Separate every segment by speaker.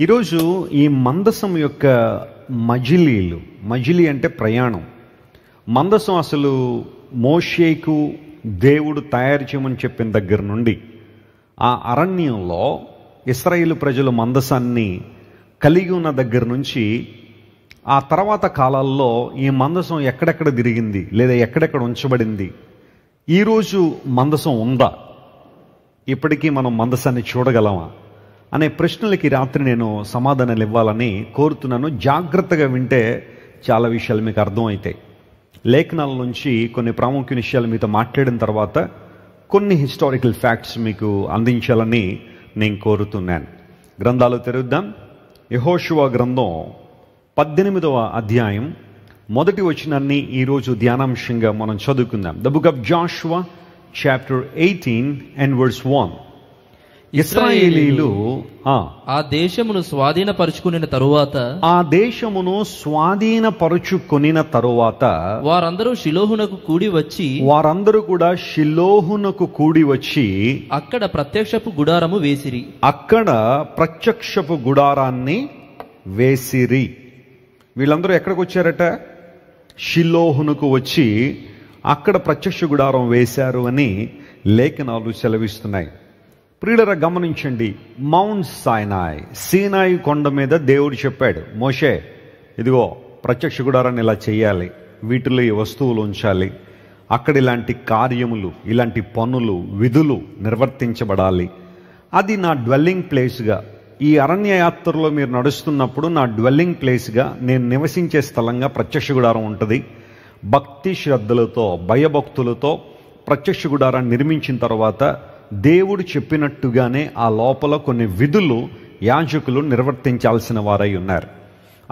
Speaker 1: ఈరోజు ఈ మందసం యొక్క మజిలీ అంటే ప్రయాణం. మందసం అసలు మోషేకు దేవుడు తయారు చేయమని చెప్పిన దగ్గర నుండి ఆ అరణ్యంలో ఇశ్రాయేలు ప్రజలు మందసాన్ని కలిగి ఉన్న దగ్గర నుంచి ఆ తర్వాత కాలాల్లో ఈ మందసం ఎక్కడెక్కడ తిరిగింది లేదా ఎక్కడెక్కడ ఉంచబడింది, ఈరోజు మందసం ఉందా, ఇప్పటికీ మనం మందసాన్ని చూడగలమా అనే ప్రశ్నలకి రాత్రి నేను సమాధానాలు ఇవ్వాలని కోరుతున్నాను. జాగ్రత్తగా వింటే చాలా విషయాలు మీకు అర్థమవుతాయి. లేఖనాల నుంచి కొన్ని ప్రాముఖ్య విషయాలు మీతో మాట్లాడిన తర్వాత కొన్ని హిస్టారికల్ ఫ్యాక్ట్స్ మీకు అందించాలని నేను కోరుతున్నాను. గ్రంథాలు తెరుద్దాం. యెహోషువ గ్రంథం 18వ అధ్యాయం మొదటి వచనాన్ని ఈరోజు ధ్యానాంశంగా మనం చదువుకుందాం. The book of Jashuva chapter 18 and verse 1. ఇశ్రాయేలీలు
Speaker 2: ఆ దేశమును స్వాధీనపరుచుకునిన తరువాత వారందరూ షిలోహునకు కూడా షిలోహునకు కూడి వచ్చి అక్కడ ప్రత్యక్షపు గుడారాన్ని వేసిరి. వీళ్ళందరూ ఎక్కడికి వచ్చారట? షిలోహునకు వచ్చి అక్కడ ప్రత్యక్ష గుడారం వేశారు అని లేఖనాలు సెలవిస్తున్నాయి. ప్రియులరా గమనించండి, మౌంట్ సీనాయి కొండ మీద దేవుడు చెప్పాడు, మోషే ఇదిగో ప్రత్యక్ష గుడారాన్ని ఇలా చేయాలి, వీటిలో ఈ వస్తువులు ఉంచాలి, అక్కడ ఇలాంటి కార్యములు, ఇలాంటి పనులు, విధులు నిర్వర్తించబడాలి, అది నా డ్వెల్లింగ్ ప్లేస్గా, ఈ అరణ్య యాత్రలో మీరు నడుస్తున్నప్పుడు నా డ్వెల్లింగ్ ప్లేస్గా, నేను నివసించే స్థలంగా ప్రత్యక్ష గుడారం ఉంటుంది. భక్తి శ్రద్ధలతో భయభక్తులతో ప్రత్యక్ష గుడారాన్ని నిర్మించిన తర్వాత దేవుడు చెప్పినట్టుగానే ఆ లోపల కొన్ని విధులు యాజకులు నిర్వర్తించాల్సిన వారై ఉన్నారు.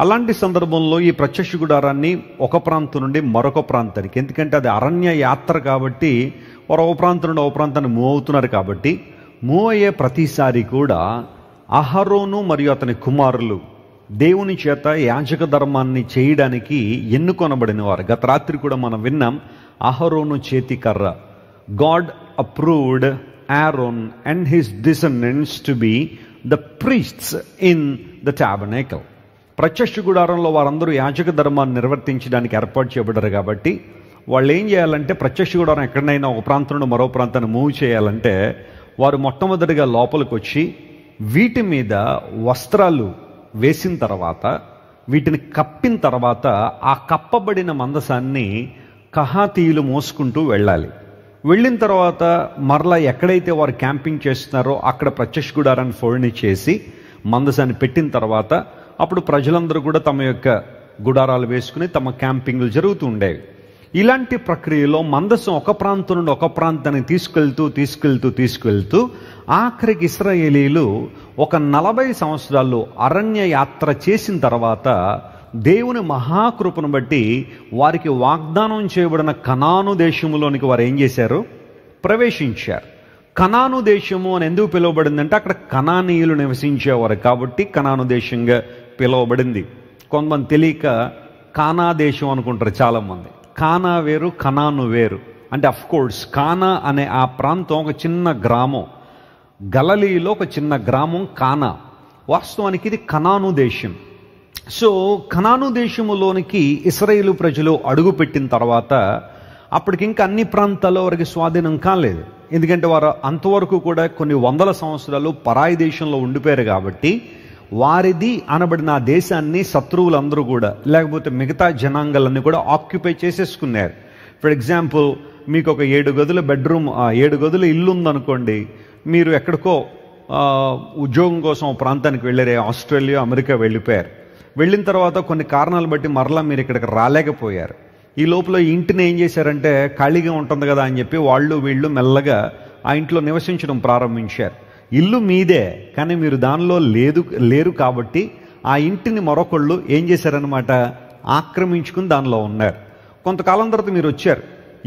Speaker 2: అలాంటి సందర్భంలో ఈ ప్రత్యక్ష గుడారాన్ని ఒక ప్రాంతం నుండి మరొక ప్రాంతానికి, ఎందుకంటే అది అరణ్య యాత్ర కాబట్టి వారు ఒక ప్రాంతం నుండి ఒక ప్రాంతాన్ని మూవ్ అవుతున్నారు కాబట్టి, మూవ్ అయ్యే ప్రతిసారి కూడా అహరోను మరియు అతని కుమారులు దేవుని చేత యాజక ధర్మాన్ని చేయడానికి ఎన్నుకొనబడిన వారు. గత రాత్రి కూడా మనం విన్నాం, అహరోను చేతి కర్ర. God approved Aaron and his descendants to be the priests in the tabernacle. ప్రత్యక్ష గుడారంలో వారందరూ యాజక ధర్మాన్ని నిర్వర్తించడానికి ఏర్పాటు చేయబడ్డారు కాబట్టి వాళ్ళు ఏం చేయాలంటే, ప్రత్యక్ష గుడారం ఎక్కడైనా ఒక ప్రాంతం నుండి మరో ప్రాంతాన్ని మూవ్ చేయాలంటే వారు మొట్టమొదటిగా లోపలికి వచ్చి వీటి మీద వస్త్రాలు వేసిన తర్వాత, వీటిని కప్పిన తర్వాత ఆ కప్పబడిన మందసాన్ని కహాతీయులు మోసుకుంటూ వెళ్ళాలి. వెళ్ళిన తర్వాత మరలా ఎక్కడైతే వారు క్యాంపింగ్ చేస్తున్నారో అక్కడ ప్రత్యక్ష గుడారాన్ని ఫోల్డ్ చేసి మందసాన్ని పెట్టిన తర్వాత అప్పుడు ప్రజలందరూ కూడా తమ యొక్క గుడారాలు వేసుకుని తమ క్యాంపింగ్లు జరుగుతూ ఉండేవి. ఇలాంటి ప్రక్రియలో మందసం ఒక ప్రాంతం నుండి ఒక ప్రాంతానికి తీసుకెళ్తూ ఆఖరికి ఇశ్రాయేలీలు ఒక 40 సంవత్సరాలు అరణ్య యాత్ర చేసిన తర్వాత దేవుని మహాకృపను బట్టి వారికి వాగ్దానం చేయబడిన కనాను దేశములోనికి వారు ఏం చేశారు? ప్రవేశించారు. కనాను దేశము అని ఎందుకు పిలువబడిందంటే అక్కడ కనానీయులు నివసించేవారు కాబట్టి కనాను దేశంగా పిలువబడింది. కొంతమంది తెలియక కానా దేశం అనుకుంటారు చాలామంది. కానా వేరు, కనాను వేరు. అంటే అఫ్కోర్స్ కానా అనే ఆ ప్రాంతం ఒక చిన్న గ్రామం, గలిలీలో ఒక చిన్న గ్రామం కానా. వాస్తవానికి ఇది కనాను దేశం. సో కనాను దేశములోనికి ఇశ్రాయేలు ప్రజలు అడుగుపెట్టిన తర్వాత అప్పటికి ఇంకా అన్ని ప్రాంతాల్లో వారికి స్వాధీనం కాలేదు. ఎందుకంటే వారు అంతవరకు కూడా కొన్ని వందల సంవత్సరాలు పరాయి దేశంలో ఉండిపోయారు కాబట్టి వారిది అనబడిన ఆ దేశాన్ని శత్రువులందరూ కూడా, లేకపోతే మిగతా జనాంగాలన్నీ కూడా ఆక్యుపై చేసేసుకున్నారు. ఫర్ ఎగ్జాంపుల్, మీకు ఒక 7 గదుల బెడ్రూమ్, 7 గదుల ఇల్లు ఉందనుకోండి, మీరు ఎక్కడికో ఉద్యోగం కోసం ప్రాంతానికి వెళ్ళారు, ఆస్ట్రేలియా, అమెరికా వెళ్ళిపోయారు. వెళ్ళిన తర్వాత కొన్ని కారణాలు బట్టి మరలా మీరు ఇక్కడికి రాలేకపోయారు. ఈ లోపల ఇంటిని ఏం చేశారంటే ఖాళీగా ఉంటుంది కదా అని చెప్పి వీళ్ళు మెల్లగా ఆ ఇంట్లో నివసించడం ప్రారంభించారు. ఇల్లు మీదే కానీ మీరు దానిలో లేరు కాబట్టి ఆ ఇంటిని మరొకళ్ళు ఏం చేశారనమాట, ఆక్రమించుకుని దానిలో ఉన్నారు. కొంతకాలం తర్వాత మీరు వచ్చారు,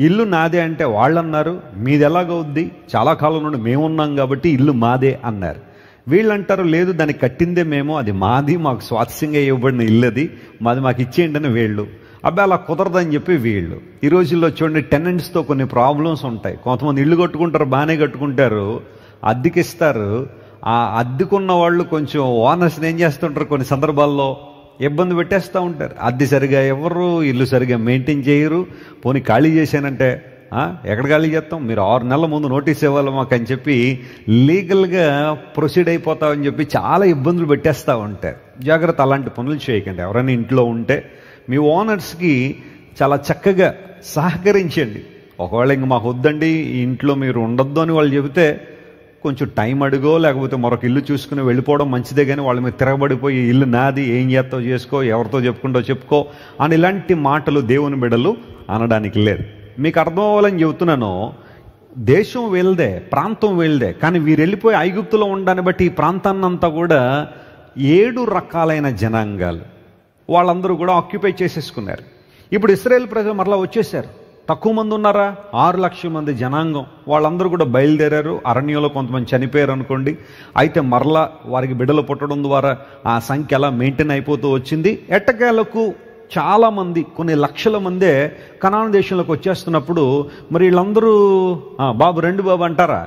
Speaker 2: ఇల్లు నాదే అంటే వాళ్ళు అన్నారు, మీది ఎలాగవుద్ది, చాలా కాలం నుండి మేమున్నాం కాబట్టి ఇల్లు మాదే అన్నారు. వీళ్ళంటారు, లేదు దాన్ని కట్టిందే మేము, అది మాది, మాకు స్వాస్థ్యంగా ఇవ్వబడిన ఇల్లు అది, మాది మాకు ఇచ్చేయండి అని వీళ్ళు. అబ్బాయి అలా కుదరదని చెప్పి వీళ్ళు. ఈ రోజుల్లో చూడండి, టెనెంట్స్తో కొన్ని ప్రాబ్లమ్స్ ఉంటాయి. కొంతమంది ఇల్లు కట్టుకుంటారు, బాగానే కట్టుకుంటారు, అద్దెకిస్తారు, ఆ అద్దెకున్న వాళ్ళు కొంచెం ఓనర్స్ని ఏం చేస్తుంటారు, కొన్ని సందర్భాల్లో ఇబ్బంది పెట్టేస్తూ ఉంటారు. అద్దె సరిగా ఎవరు, ఇల్లు సరిగా మెయింటైన్ చేయరు. పోనీ ఖాళీ చేశానంటే ఎక్కడ ఖాళీ చేస్తాం, మీరు 6 నెలల ముందు నోటీస్ ఇవ్వాలి మాకు అని చెప్పి లీగల్గా ప్రొసీడ్ అయిపోతామని చెప్పి చాలా ఇబ్బందులు పెట్టేస్తూ ఉంటారు. జాగ్రత్త, అలాంటి పనులు చేయకండి. ఎవరైనా ఇంట్లో ఉంటే మీ ఓనర్స్కి చాలా చక్కగా సహకరించండి. ఒకవేళ ఇంక మాకు వద్దండి, ఈ ఇంట్లో మీరు ఉండొద్దు అని వాళ్ళు చెబితే కొంచెం టైం అడుగో, లేకపోతే మరొక ఇల్లు చూసుకుని వెళ్ళిపోవడం మంచిదే. కానీ వాళ్ళ మీద తిరగబడిపోయి ఇల్లు నాది, ఏం చేస్తావు చేసుకో, ఎవరితో చెప్పుకుంటావు చెప్పుకో అని ఇలాంటి మాటలు దేవుని బిడ్డలు అనడానికి లేదు. మీకు అర్థం అవ్వాలని చెబుతున్నాను. దేశం వీళ్ళదే, ప్రాంతం వీళ్ళదే, కానీ వీరు వెళ్ళిపోయి ఐగుప్తులో ఉండడాన్ని బట్టి ఈ ప్రాంతాన్నంతా కూడా 7 రకాలైన జనాంగాలు వాళ్ళందరూ కూడా ఆక్యుపై చేసేసుకున్నారు. ఇప్పుడు ఇశ్రాయేల్ ప్రజలు మరలా వచ్చేసారు. తక్కువ మంది ఉన్నారా? 6 లక్షల మంది జనాంగం. వాళ్ళందరూ కూడా బయలుదేరారు. అరణ్యంలో కొంతమంది చనిపోయారు అనుకోండి. అయితే మరలా వారికి బిడ్డలు పుట్టడం ద్వారా ఆ సంఖ్య అలా మెయింటైన్ అయిపోతూ వచ్చింది. ఎట్టకేలకు చాలామంది, కొన్ని లక్షల మందే కనాను దేశంలోకి వచ్చేస్తున్నప్పుడు మరి వీళ్ళందరూ బాబు రండి బాబు అంటారా?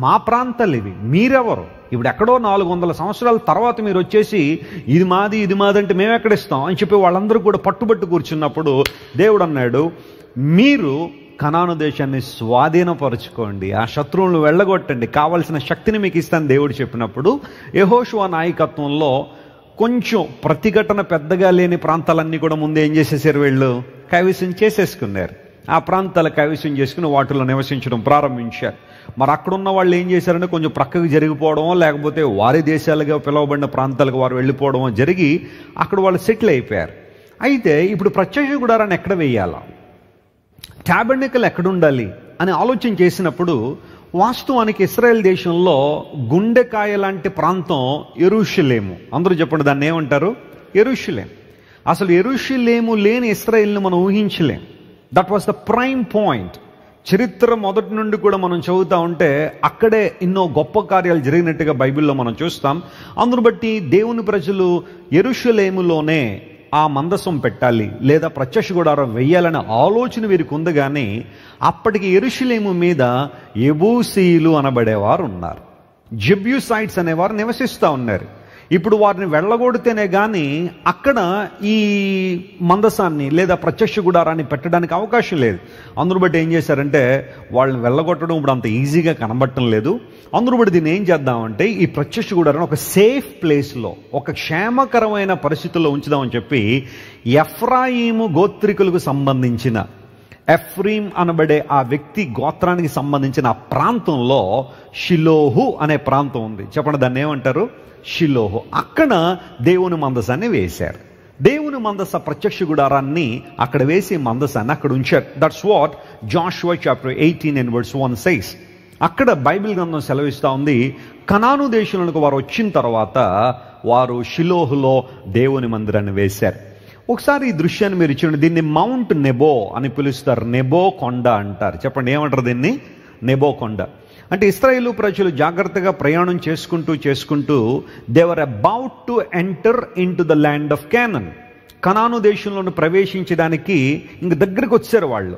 Speaker 2: మా ప్రాంతాలు ఇవి, మీరెవరు? ఇప్పుడు ఎక్కడో 400 సంవత్సరాల తర్వాత మీరు వచ్చేసి ఇది మాది ఇది మాది అంటే మేము ఎక్కడిస్తాం అని చెప్పి వాళ్ళందరూ కూడా పట్టుబట్టు కూర్చున్నప్పుడు దేవుడు అన్నాడు, మీరు కనాను దేశాన్ని స్వాధీనపరచుకోండి, ఆ శత్రువులను వెళ్ళగొట్టండి, కావలసిన శక్తిని మీకు ఇస్తాను దేవుడు చెప్పినప్పుడు యెహోషువ నాయకత్వంలో కొంచెం ప్రతిఘటన పెద్దగా లేని ప్రాంతాలన్నీ కూడా ముందు ఏం చేసేసారు, వీళ్ళు కైవసం చేసేసుకున్నారు. ఆ ప్రాంతాల కైవసం చేసుకుని వాటిలో నివసించడం ప్రారంభించారు. మరి అక్కడున్న వాళ్ళు ఏం చేశారంటే కొంచెం ప్రక్కకు జరిగిపోవడమో, లేకపోతే వారి దేశాలుగా పిలువబడిన ప్రాంతాలకు వారు వెళ్ళిపోవడమో జరిగి అక్కడ వాళ్ళు సెటిల్ అయిపోయారు. అయితే ఇప్పుడు ప్రత్యక్ష గుడారాన్ని ఎక్కడ వేయాలా, టాబర్నకల్ ఎక్కడుండాలి అని ఆలోచన చేసినప్పుడు వాస్తవానికి ఇశ్రాయేల్ దేశంలో గుండెకాయ లాంటి ప్రాంతం యెరూషలేము. అందరూ చెప్పండి, దాన్ని ఏమంటారు? యెరూషలేం. అసలు యెరూషలేము లేని ఇశ్రాయేల్ని మనం ఊహించలేం. That was the prime point. చరిత్ర మొదటి నుండి కూడా మనం చదువుతూ ఉంటే అక్కడే ఎన్నో గొప్ప కార్యాలు జరిగినట్టుగా బైబిల్లో మనం చూస్తాం. అందును బట్టి దేవుని ప్రజలు యెరూషలేములోనే ఆ మందసం పెట్టాలి లేదా ప్రత్యక్ష గుడారం వెయ్యాలనే ఆలోచన వీరికి ఉంది. కానీ అప్పటికి యెరూషలేము మీద యెబూసీయులు అనబడేవారు ఉన్నారు, జెబ్యూసైట్స్ అనేవారు నివసిస్తూ ఉన్నారు. ఇప్పుడు వారిని వెళ్ళగొడితేనే కానీ అక్కడ ఈ మందసాన్ని లేదా ప్రత్యక్ష గుడారాన్ని పెట్టడానికి అవకాశం లేదు. అందును బట్టి ఏం చేశారంటే వాళ్ళని వెళ్ళగొట్టడం ఇప్పుడు అంత ఈజీగా కనబడటం లేదు. అందును బట్టి దీన్ని ఏం చేద్దామంటే ఈ ప్రత్యక్ష గుడారాన్ని ఒక సేఫ్ ప్లేస్లో, ఒక క్షేమకరమైన పరిస్థితుల్లో ఉంచుదామని చెప్పి ఎఫ్రాయిము గోత్రికులకు సంబంధించిన ఎఫ్రీం అనబడే ఆ వ్యక్తి గోత్రానికి సంబంధించిన ఆ ప్రాంతంలో షిలోహు అనే ప్రాంతం ఉంది. చెప్పండి, దాన్ని ఏమంటారు? షిలోహు. అక్కడ దేవుని మందసాన్ని వేశారు. దేవుని మందస ప్రత్యక్ష గుడారాన్ని అక్కడ వేసి మందసాన్ని అక్కడ ఉంచారు. That's what Jashuva chapter 18 and verse 1 says. అక్కడ బైబిల్ గ్రంథం సెలవిస్తూ ఉంది, కనాను దేశంలోకి వారు వచ్చిన తర్వాత వారు షిలోహులో దేవుని మందిరాన్ని వేశారు. ఒకసారి ఈ దృశ్యాన్ని మీరు చూడండి. దీన్ని మౌంట్ నెబో అని పిలుస్తారు. నెబో కొండ అంటారు. చెప్పండి, ఏమంటారు దీన్ని? నెబో కొండ. అంటే ఇశ్రాయేలు ప్రజలు జాగ్రత్తగా ప్రయాణం చేసుకుంటూ they were about to enter in to the land of Canaan. కనాను దేశంలోని ప్రవేశించడానికి ఇంక దగ్గరికి వచ్చారు వాళ్ళు.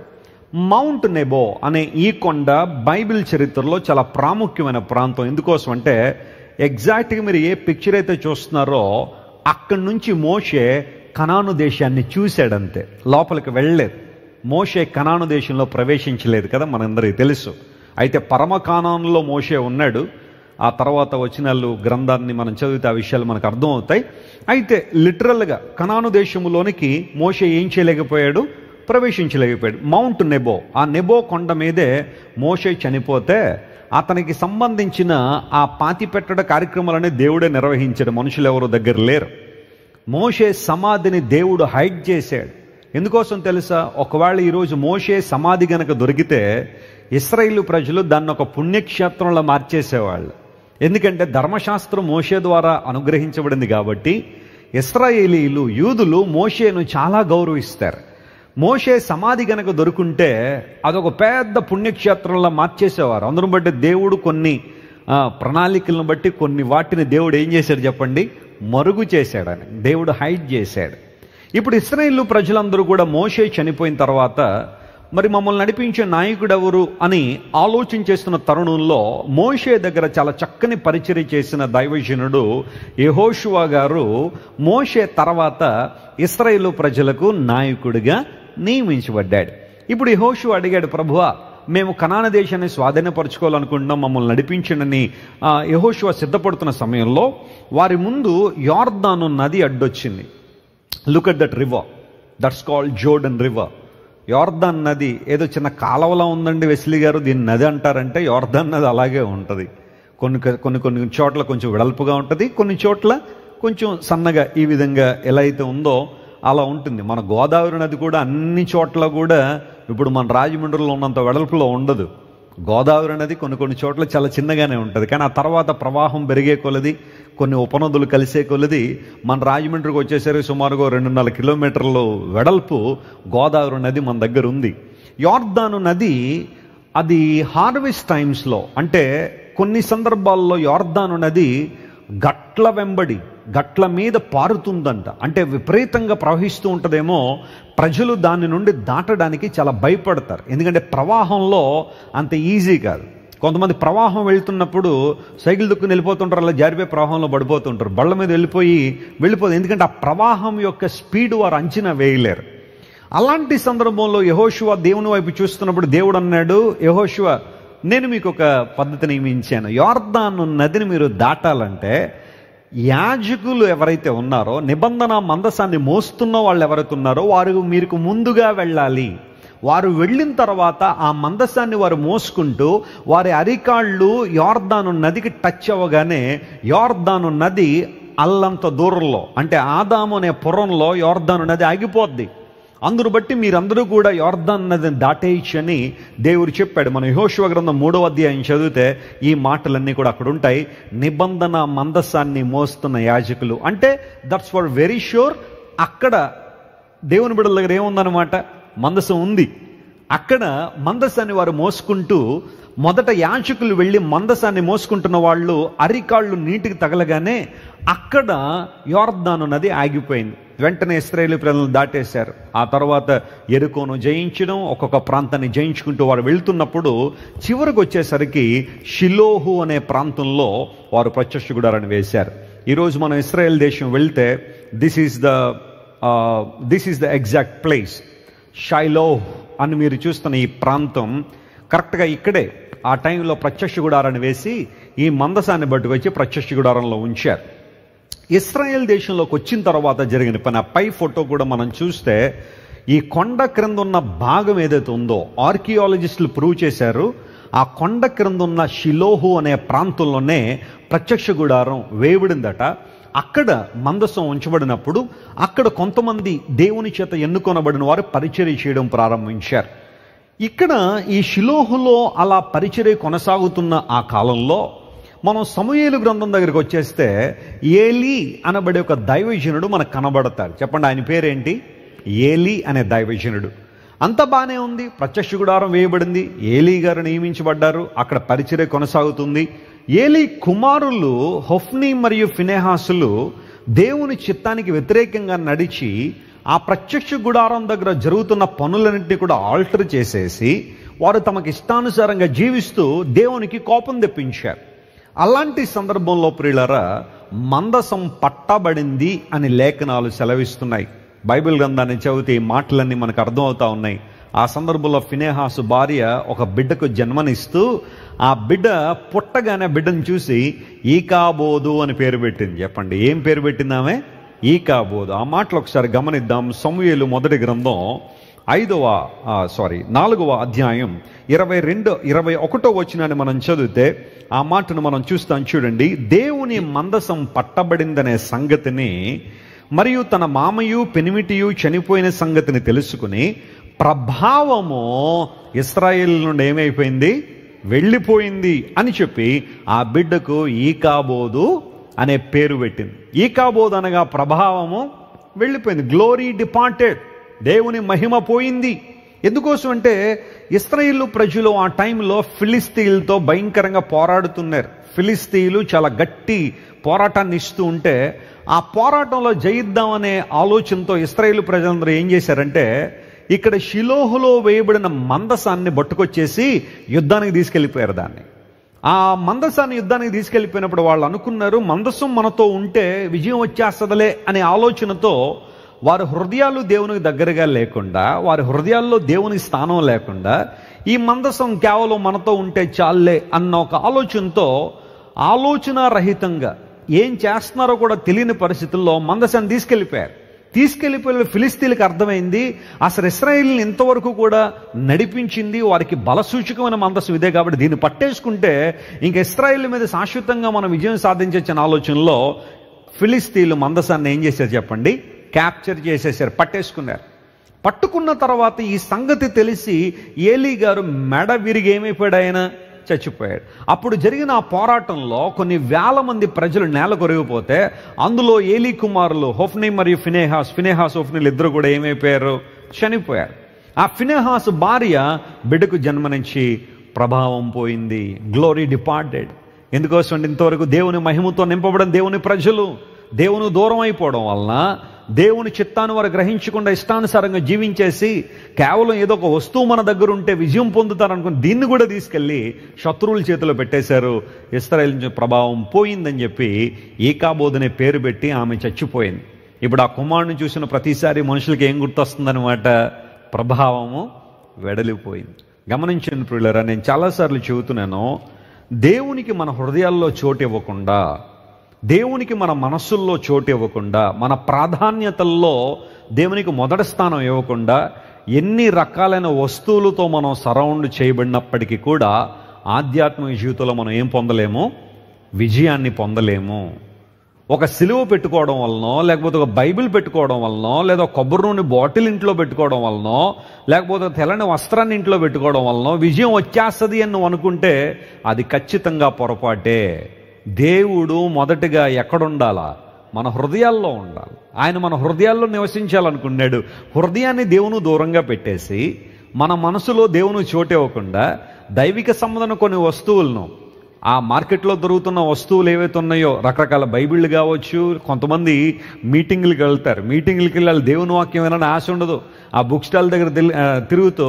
Speaker 2: మౌంట్ నెబో అనే ఈ కొండ బైబిల్ చరిత్రలో చాలా ప్రాముఖ్యమైన ప్రాంతం. ఎందుకోసం అంటే ఎగ్జాక్ట్గా మీరు ఏ పిక్చర్ అయితే చూస్తున్నారో అక్కడి నుంచి మోషే కనాను దేశాన్ని చూశాడంతే, లోపలికి వెళ్ళలేదు. మోషే కనాను దేశంలో ప్రవేశించలేదు కదా, మనందరికీ తెలుసు. అయితే పరమ కానానులో మోషే ఉన్నాడు. ఆ తర్వాత వచనాలు గ్రంథాన్ని మనం చదివితే ఆ విషయాలు మనకు అర్థమవుతాయి. అయితే లిటరల్గా కనాను దేశంలోనికి మోషే ఏం చేయలేకపోయాడు? ప్రవేశించలేకపోయాడు. మౌంట్ నెబో, ఆ నెబో కొండ మీదే మోషే చనిపోతే అతనికి సంబంధించిన ఆ పాతిపెట్టడ కార్యక్రమాలనే దేవుడే నిర్వహించాడు. మనుషులు ఎవరు దగ్గర లేరు. మోషే సమాధిని దేవుడు హైడ్ చేశాడు. ఎందుకోసం తెలుసా? ఒకవేళ ఈరోజు మోషే సమాధి గనక దొరికితే ఇశ్రాయేలు ప్రజలు దాన్ని ఒక పుణ్యక్షేత్రంలో మార్చేసేవాళ్ళు. ఎందుకంటే ధర్మశాస్త్రం మోషే ద్వారా అనుగ్రహించబడింది కాబట్టి ఇశ్రాయేలీలు, యూదులు మోషేను చాలా గౌరవిస్తారు. మోషే సమాధి గనక దొరుకుంటే అదొక పెద్ద పుణ్యక్షేత్రంలో మార్చేసేవారు. అందును బట్టి దేవుడు కొన్ని ప్రణాళికలను బట్టి కొన్ని వాటిని దేవుడు ఏం చేశాడు చెప్పండి? మరుగు చేశాడని దేవుడు హైడ్ చేశాడు. ఇప్పుడు ఇశ్రాయేలు ప్రజలందరూ కూడా మోషే చనిపోయిన తర్వాత
Speaker 1: మరి మమ్మల్ని నడిపించే నాయకుడు ఎవరు అని ఆలోచన చేస్తున్న తరుణంలో మోషే దగ్గర చాలా చక్కని పరిచర్య చేసిన దైవజనుడు యెహోషువ గారు మోషే తర్వాత ఇశ్రాయేలు ప్రజలకు నాయకుడిగా నియమించబడ్డాడు. ఇప్పుడు యెహోషువ అడిగాడు, ప్రభువా మేము కనాను దేశాన్ని స్వాధీనపరచుకోవాలనుకుంటున్నాం, మమ్మల్ని నడిపించండి. యెహోషువ సిద్ధపడుతున్న సమయంలో వారి ముందు యోర్దాను నది అడ్డొచ్చింది. Look at that river, that's called Jordan river. యోర్దాన్ నది ఏదో చిన్న కాలవలా ఉందండి వెస్లీ గారు, దీన్ని నది అంటారంటే యోర్దాన్ నది అలాగే ఉంటుంది. కొన్ని చోట్ల కొంచెం వెడల్పుగా ఉంటుంది, కొన్ని చోట్ల కొంచెం సన్నగా ఈ విధంగా ఎలా అయితే ఉందో అలా ఉంటుంది. మన గోదావరి నది కూడా అన్ని చోట్ల కూడా ఇప్పుడు మన రాజమండ్రిలో ఉన్నంత వెడల్పులో ఉండదు. గోదావరి నది కొన్ని చోట్ల చాలా చిన్నగానే ఉంటుంది. కానీ ఆ తర్వాత ప్రవాహం పెరిగే కొలది, కొన్ని ఉపనదులు కలిసే కొలది మన రాజమండ్రికి వచ్చేసరికి సుమారుగా 2.5 కిలోమీటర్లు వెడల్పు గోదావరి నది మన దగ్గర ఉంది. యోర్దాను నది అది హార్వెస్ట్ టైమ్స్లో, అంటే కొన్ని సందర్భాల్లో యోర్దాను నది గట్ల వెంబడి గట్ల మీద పారుతుందంట. అంటే విపరీతంగా ప్రవహిస్తూ ఉంటుందేమో, ప్రజలు దాని నుండి దాటడానికి చాలా భయపడతారు. ఎందుకంటే ప్రవాహంలో అంత ఈజీ కాదు. కొంతమంది ప్రవాహం వెళ్తున్నప్పుడు సైకిల్ దుక్కుని వెళ్ళిపోతుంటారు, అలా జారిపోయి ప్రవాహంలో పడిపోతుంటారు, బళ్ళ మీద వెళ్ళిపోతుంది. ఎందుకంటే ఆ ప్రవాహం యొక్క స్పీడ్ వారు అంచనా వేయలేరు. అలాంటి సందర్భంలో యెహోషువ దేవుని వైపు చూస్తున్నప్పుడు దేవుడు అన్నాడు, యెహోషువ నేను మీకు ఒక పద్ధతి నియమించాను. యోర్దాను నదిని మీరు దాటాలంటే యాజకులు ఎవరైతే ఉన్నారో, నిబంధన మందసాన్ని మోస్తున్న వాళ్ళు ఎవరైతే ఉన్నారో వారు మీకు ముందుగా వెళ్ళాలి. వారు వెళ్ళిన తర్వాత ఆ మందసాన్ని వారు మోసుకుంటూ వారి అరికాళ్ళు యోర్దాను నదికి టచ్ అవ్వగానే యోర్దాను నది అల్లంత దూరంలో, అంటే ఆదాము అనే పురంలో యోర్దాను నది ఆగిపోద్ది. అందును బట్టి మీరందరూ కూడా యోర్దాను నదిని దాటేయచ్చని దేవుడు చెప్పాడు. మనం యెహోషువ గ్రంథం 3వ అధ్యాయం చదివితే ఈ మాటలన్నీ కూడా అక్కడ ఉంటాయి. నిబంధన మందసాన్ని మోస్తున్న యాజకులు అంటే దట్స్ ఫర్ వెరీ షూర్. అక్కడ దేవుని బిడ్డల దగ్గర ఏముందన్నమాట, మందసం ఉంది. అక్కడ మందసాన్ని వారు మోసుకుంటూ, మొదట యాజకులు వెళ్ళి మందసాన్ని మోసుకుంటున్న వాళ్ళు అరికాళ్ళు నీటికి తగలగానే అక్కడ యోర్దాను నది ఆగిపోయింది. వెంటనే ఇశ్రాయేలు ప్రజలను దాటేశారు. ఆ తర్వాత యెరికోను జయించడం, ఒక్కొక్క ప్రాంతాన్ని జయించుకుంటూ వారు వెళ్తున్నప్పుడు చివరికి వచ్చేసరికి షిలోహు అనే ప్రాంతంలో వారు ప్రత్యక్ష గుడారాన్ని వేశారు. ఈరోజు మనం ఇశ్రాయేల్ దేశం వెళ్తే this is the exact place. Shiloh అని మీరు చూస్తున్న ఈ ప్రాంతం కరెక్ట్గా ఇక్కడే. ఆ టైంలో ప్రత్యక్ష గుడారాన్ని వేసి ఈ మందసాన్ని పట్టుకొచ్చి ప్రత్యక్ష గుడారంలో ఉంచారు. ఇశ్రాయేల్ దేశంలోకి వచ్చిన తర్వాత జరిగిన పని, ఆ పై ఫోటో కూడా మనం చూస్తే ఈ కొండ క్రింద ఉన్న భాగం ఏదైతే ఉందో ఆర్కియాలజిస్టులు ప్రూవ్ చేశారు. ఆ కొండ క్రింద ఉన్న షిలోహు అనే ప్రాంతంలోనే ప్రత్యక్ష గుడారం వేయబడిందట. అక్కడ మందసం ఉంచబడినప్పుడు అక్కడ కొంతమంది దేవుని చేత ఎన్నుకొనబడిన వారు పరిచర్య చేయడం ప్రారంభించారు. ఇక్కడ ఈ షిలోహులో అలా పరిచర్య కొనసాగుతున్న ఆ కాలంలో మనం సమూయేలు గ్రంథం దగ్గరికి వచ్చేస్తే ఏలీ అనబడే ఒక దైవజనుడు మనకు కనబడతాడు. చెప్పండి, ఆయన పేరేంటి? ఏలీ అనే దైవజనుడు. అంత బాగానే ఉంది, ప్రత్యక్ష గుడారం వేయబడింది, ఏలీ గారు నియమించబడ్డారు, అక్కడ పరిచర్య కొనసాగుతుంది. ఏలీ కుమారులు హొఫ్నీ మరియు ఫినెహాసులు దేవుని చిత్తానికి వ్యతిరేకంగా నడిచి ఆ ప్రత్యక్ష గుడారం దగ్గర జరుగుతున్న పనులన్నింటినీ కూడా ఆల్టర్ చేసేసి వారు తమకు ఇష్టానుసారంగా జీవిస్తూ దేవునికి కోపం తెప్పించారు. అలాంటి సందర్భంలో ప్రియులారా మందసం పట్టబడింది అని లేఖనాలు సెలవిస్తున్నాయి. బైబిల్ గ్రంథాన్ని చదివితే ఈ మాటలన్నీ మనకు అర్థమవుతా ఉన్నాయి. ఆ సందర్భంలో ఫినెహాసు భార్య ఒక బిడ్డకు జన్మనిస్తూ ఆ బిడ్డ పుట్టగానే బిడ్డను చూసి ఈకాబోదు అని పేరు పెట్టింది. చెప్పండి, ఏం పేరు పెట్టిందామే? ఈకాబోదు. ఆ మాటలు ఒకసారి గమనిద్దాం. సమూయేలు మొదటి గ్రంథం 4వ అధ్యాయం 22-21 వచనాన్ని మనం చదివితే ఆ మాటను మనం చూస్తాం. చూడండి, దేవుని మందసం పట్టబడిందనే సంగతిని మరియు తన మామయు పెనిమిటియు చనిపోయిన సంగతిని తెలుసుకుని ప్రభావము ఇశ్రాయేలు నుండి ఏమైపోయింది? వెళ్ళిపోయింది అని చెప్పి ఆ బిడ్డకు ఈకాబోదు అనే పేరు పెట్టింది. ఈకాబోదు అనగా ప్రభావము వెళ్ళిపోయింది, గ్లోరీ డిపార్టెడ్, దేవుని మహిమ పోయింది. ఎందుకోసం అంటే ఇశ్రాయేలు ప్రజలు ఆ టైంలో ఫిలిస్తీన్లతో భయంకరంగా పోరాడుతున్నారు. ఫిలిస్తీన్లు చాలా గట్టి పోరాటాన్ని ఇస్తూ ఉంటే ఆ పోరాటంలో జయిద్దామనే ఆలోచనతో ఇశ్రాయేలు ప్రజలందరూ ఏం చేశారంటే
Speaker 2: ఇక్కడ షిలోహులో వేయబడిన మందసాన్ని పట్టుకొచ్చేసి యుద్ధానికి తీసుకెళ్ళిపోయారు దాన్ని. ఆ మందసాన్ని యుద్ధానికి తీసుకెళ్ళిపోయినప్పుడు వాళ్ళు అనుకున్నారు, మందసం మనతో ఉంటే విజయం వచ్చేస్తుందిలే అనే ఆలోచనతో వారి హృదయాలు దేవునికి దగ్గరగా లేకుండా, వారి హృదయాల్లో దేవునికి స్థానం లేకుండా, ఈ మందసం కేవలం మనతో ఉంటే చాలే అన్న ఒక ఆలోచనతో, ఆలోచనారహితంగా ఏం చేస్తున్నారో కూడా తెలియని పరిస్థితుల్లో మందసాన్ని తీసుకెళ్ళిపోయిన ఫిలిస్తీన్లకు అర్థమైంది, అసలు ఇశ్రాయేలుని ఇంతవరకు కూడా నడిపించింది వారికి బలసూచకమైన మందసం ఇదే కాబట్టి దీన్ని పట్టేసుకుంటే ఇంక ఇశ్రాయేలు మీద శాశ్వతంగా మనం విజయం సాధించొచ్చని ఆలోచనలో ఫిలిస్తీన్లు మందసాన్ని ఏం చేశారు చెప్పండి? క్యాప్చర్ చేసేసారు, పట్టేసుకున్నారు. పట్టుకున్న తర్వాత ఈ సంగతి తెలిసి ఏలీ గారు మెడ విరిగి ఏమైపోయాడు? ఆయన చచ్చిపోయాడు. అప్పుడు జరిగిన ఆ పోరాటంలో కొన్ని వేల మంది ప్రజలు నేల కొరిగిపోతే అందులో ఏలీ కుమారులు హొఫ్నీ మరియు ఫినెహాస్ హొఫ్నీలు ఇద్దరు కూడా ఏమైపోయారు? చనిపోయారు. ఆ ఫినెహాస్ భార్య బిడ్డకు జన్మనించి ప్రభావం పోయింది, గ్లోరీ డిపార్టెడ్. ఎందుకోసం ఇంతవరకు దేవుని మహిమతో నింపబడిన దేవుని ప్రజలు దేవుని దూరం అయిపోవడం వలన, దేవుని చిత్తాన్ని వారు గ్రహించకుండా ఇష్టానుసారంగా జీవించేసి కేవలం ఏదో ఒక వస్తువు మన దగ్గర ఉంటే విజయం పొందుతారనుకుని దీన్ని కూడా తీసుకెళ్లి శత్రువుల చేతిలో పెట్టేశారు. ఇశ్రాయేలు నుంచి ప్రభావం పోయిందని చెప్పి ఏకాబోధనే పేరు పెట్టి ఆమె చచ్చిపోయింది. ఇప్పుడు ఆ కుమారుని చూసిన ప్రతిసారి మనుషులకి ఏం గుర్తొస్తుందన్నమాట? ప్రభావము వెడలిపోయింది. గమనించండి ప్రియులారా, నేను చాలాసార్లు చెబుతున్నాను, దేవునికి మన హృదయాల్లో చోటు ఇవ్వకుండా, దేవునికి మన మనస్సుల్లో చోటు ఇవ్వకుండా, మన ప్రాధాన్యతల్లో దేవునికి మొదటి స్థానం ఇవ్వకుండా ఎన్ని రకాలైన వస్తువులతో మనం సరౌండ్ చేయబడినప్పటికీ కూడా ఆధ్యాత్మిక జీవితంలో మనం ఏం పొందలేము? విజయాన్ని పొందలేము. ఒక సిలువ పెట్టుకోవడం వలనో, లేకపోతే ఒక బైబిల్ పెట్టుకోవడం వలనో, లేదా కొబ్బరి నూనె బాటిల్ ఇంట్లో పెట్టుకోవడం వలనో, లేకపోతే తెల్లని వస్త్రాన్ని ఇంట్లో పెట్టుకోవడం వలనో విజయం వచ్చేస్తుంది అని నువ్వు అనుకుంటే అది ఖచ్చితంగా పొరపాటే. దేవుడు మొదటిగా ఎక్కడుండాలా? మన హృదయాల్లో ఉండాలి. ఆయన మన హృదయాల్లో నివసించాలనుకున్నాడు. హృదయాన్ని దేవుని దూరంగా పెట్టేసి మన మనసులో దేవుని చోటు ఇవ్వకుండా దైవిక సంబంధం కొన్ని వస్తువులను, ఆ మార్కెట్లో దొరుకుతున్న వస్తువులు ఏవైతే ఉన్నాయో, రకరకాల బైబిళ్ళు కావచ్చు, కొంతమంది మీటింగులకు వెళ్తారు, మీటింగులకి వెళ్ళాలి, దేవుని వాక్యం వినాలని ఆశ ఉండదు. ఆ బుక్ స్టాల్ దగ్గర తిరుగుతూ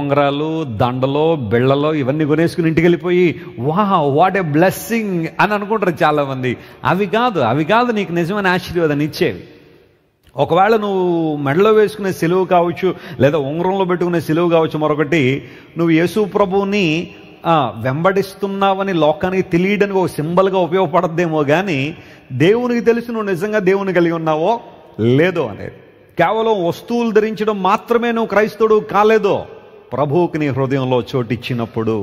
Speaker 2: ఉంగరాలు, దండలో, బిళ్ళలో ఇవన్నీ కొనేసుకుని ఇంటికి వెళ్ళిపోయి వాట్ ఏ బ్లెస్సింగ్ అని అనుకుంటారు చాలామంది. అవి కాదు నీకు నిజమైన ఆశీర్వాదాన్ని ఇచ్చేవి. ఒకవేళ నువ్వు మెడలో వేసుకునే సిలువ కావచ్చు, లేదా ఉంగరంలో పెట్టుకునే సిలువ కావచ్చు, మరొకటి నువ్వు యేసు ప్రభువుని వెంబడిస్తున్నావని లోకానికి తెలియడానికి ఒక సింబల్గా ఉపయోగపడద్దేమో కానీ దేవునికి తెలిసి నువ్వు నిజంగా దేవుని కలిగి ఉన్నావో లేదో అనేది. కేవలం వస్తువులు ధరించడం మాత్రమే నువ్వు క్రైస్తవుడు కాలేదో. ప్రభువుకి నీ హృదయంలో చోటిచ్చినప్పుడు,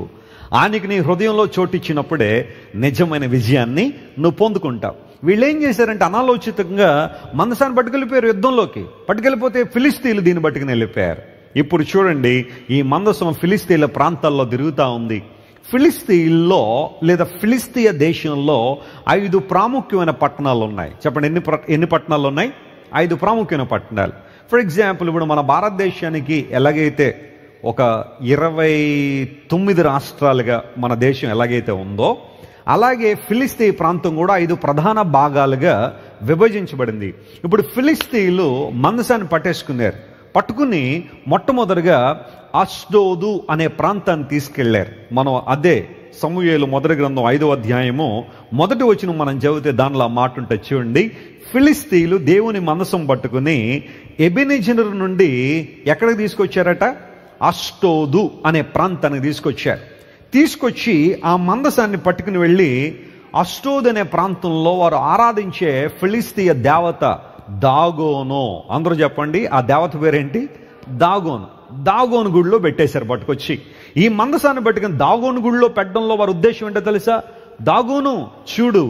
Speaker 2: ఆయనకి నీ హృదయంలో చోటిచ్చినప్పుడే నిజమైన విజయాన్ని నువ్వు పొందుకుంటావు. వీళ్ళు ఏం చేశారంటే అనాలోచితంగా మందసాన్ని పట్టుకెళ్ళిపోయారు. యుద్ధంలోకి పట్టుకెళ్ళిపోతే ఫిలిస్తీన్లు దీన్ని పట్టుకుని వెళ్ళిపోయారు. ఇప్పుడు చూడండి, ఈ మందసం ఫిలిస్తీన్ల ప్రాంతాల్లో తిరుగుతూ ఉంది. ఫిలిస్తీన్లో లేదా ఫిలిస్తీయ దేశంలో 5 ప్రాముఖ్యమైన పట్టణాలు ఉన్నాయి. చెప్పండి, ఎన్ని పట్టణాలు ఉన్నాయి? 5 ప్రాముఖ్యమైన పట్టణాలు. ఫర్ ఎగ్జాంపుల్, ఇప్పుడు మన భారతదేశానికి ఎలాగైతే ఒక 29 రాష్ట్రాలుగా మన దేశం ఎలాగైతే ఉందో, అలాగే ఫిలిస్తీ ప్రాంతం కూడా 5 ప్రధాన భాగాలుగా విభజించబడింది. ఇప్పుడు ఫిలిస్తీన్లు మందసాన్ని పట్టుకుని మొట్టమొదటిగా అష్డోదు అనే ప్రాంతాన్ని తీసుకెళ్లారు. మనం అదే సమూయేలు మొదటి గ్రంథం 5వ అధ్యాయము 1వ వచనం మనం చదివితే దానిలో ఆ మాట ఉంటే చూడండి. ఫిలిస్తీన్లు దేవుని మందసం పట్టుకుని ఎబెనెజరు నుండి ఎక్కడికి తీసుకొచ్చారట? అష్డోదు అనే ప్రాంతానికి తీసుకొచ్చి ఆ మందసాన్ని పట్టుకుని వెళ్ళి అష్డోదు అనే ప్రాంతంలో వారు ఆరాధించే ఫిలిస్తీయ దేవత దాగోను. అందరూ చెప్పండి, ఆ దేవత పేరేంటి? దాగోను గుడిలో పెట్టేశారు. పట్టుకొచ్చి ఈ మందసాన్ని పట్టుకుని దాగోను గుడిలో పెట్టడంలో వారి ఉద్దేశం ఏంటో తెలుసా? దాగోను చూడు,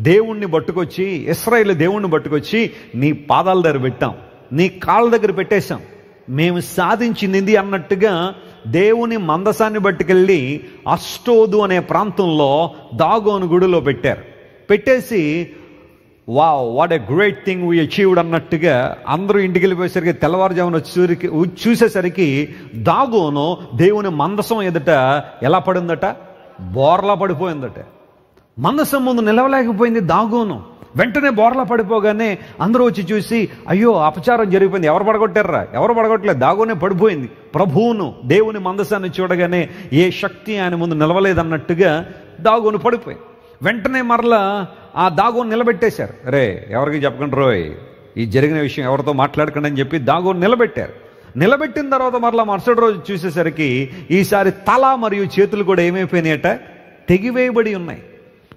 Speaker 2: దేవుణ్ణి పట్టుకొచ్చి, ఇశ్రాయేలు దేవుణ్ణి పట్టుకొచ్చి నీ పాదాల దగ్గర పెట్టాం, నీ కాళ్ళ దగ్గర పెట్టేశాం, మేము సాధించింది అన్నట్టుగా దేవుని మందసాన్ని పట్టుకెళ్ళి అష్టోదు అనే ప్రాంతంలో దాగోను గుడిలో పెట్టేసి what a great thing we achieved అన్నట్టుగా అందరూ ఇంటికి వెళ్ళిపోయేసరికి తెల్లవారుజామున చూసేసరికి దాగోను దేవుని మందసం ఎదుట ఎలా పడిందట? బోర్లా పడిపోయిందట. మందసం ముందు నిలవలేకపోయింది దాగోను. వెంటనే బోర్లా పడిపోగానే అందరూ వచ్చి చూసి, అయ్యో అపచారం జరిగిపోయింది, ఎవరు పడగొట్టారా? ఎవరు పడగొట్టలేదు, దాగోనే పడిపోయింది. ప్రభువును, దేవుని మందసాన్ని చూడగానే ఏ శక్తి ఆయన ముందు నిలవలేదన్నట్టుగా దాగోను పడిపోయింది. వెంటనే మరలా ఆ దాగోను నిలబెట్టేశారు. రే ఎవరికి చెప్పకండి రోయ్, ఈ జరిగిన విషయం ఎవరితో మాట్లాడకండి అని చెప్పి దాగోను నిలబెట్టారు. నిలబెట్టిన తర్వాత మరలా మరుసటి రోజు చూసేసరికి ఈసారి తల మరియు చేతులు కూడా ఏమైపోయినాయట, తెగివేయబడి ఉన్నాయి.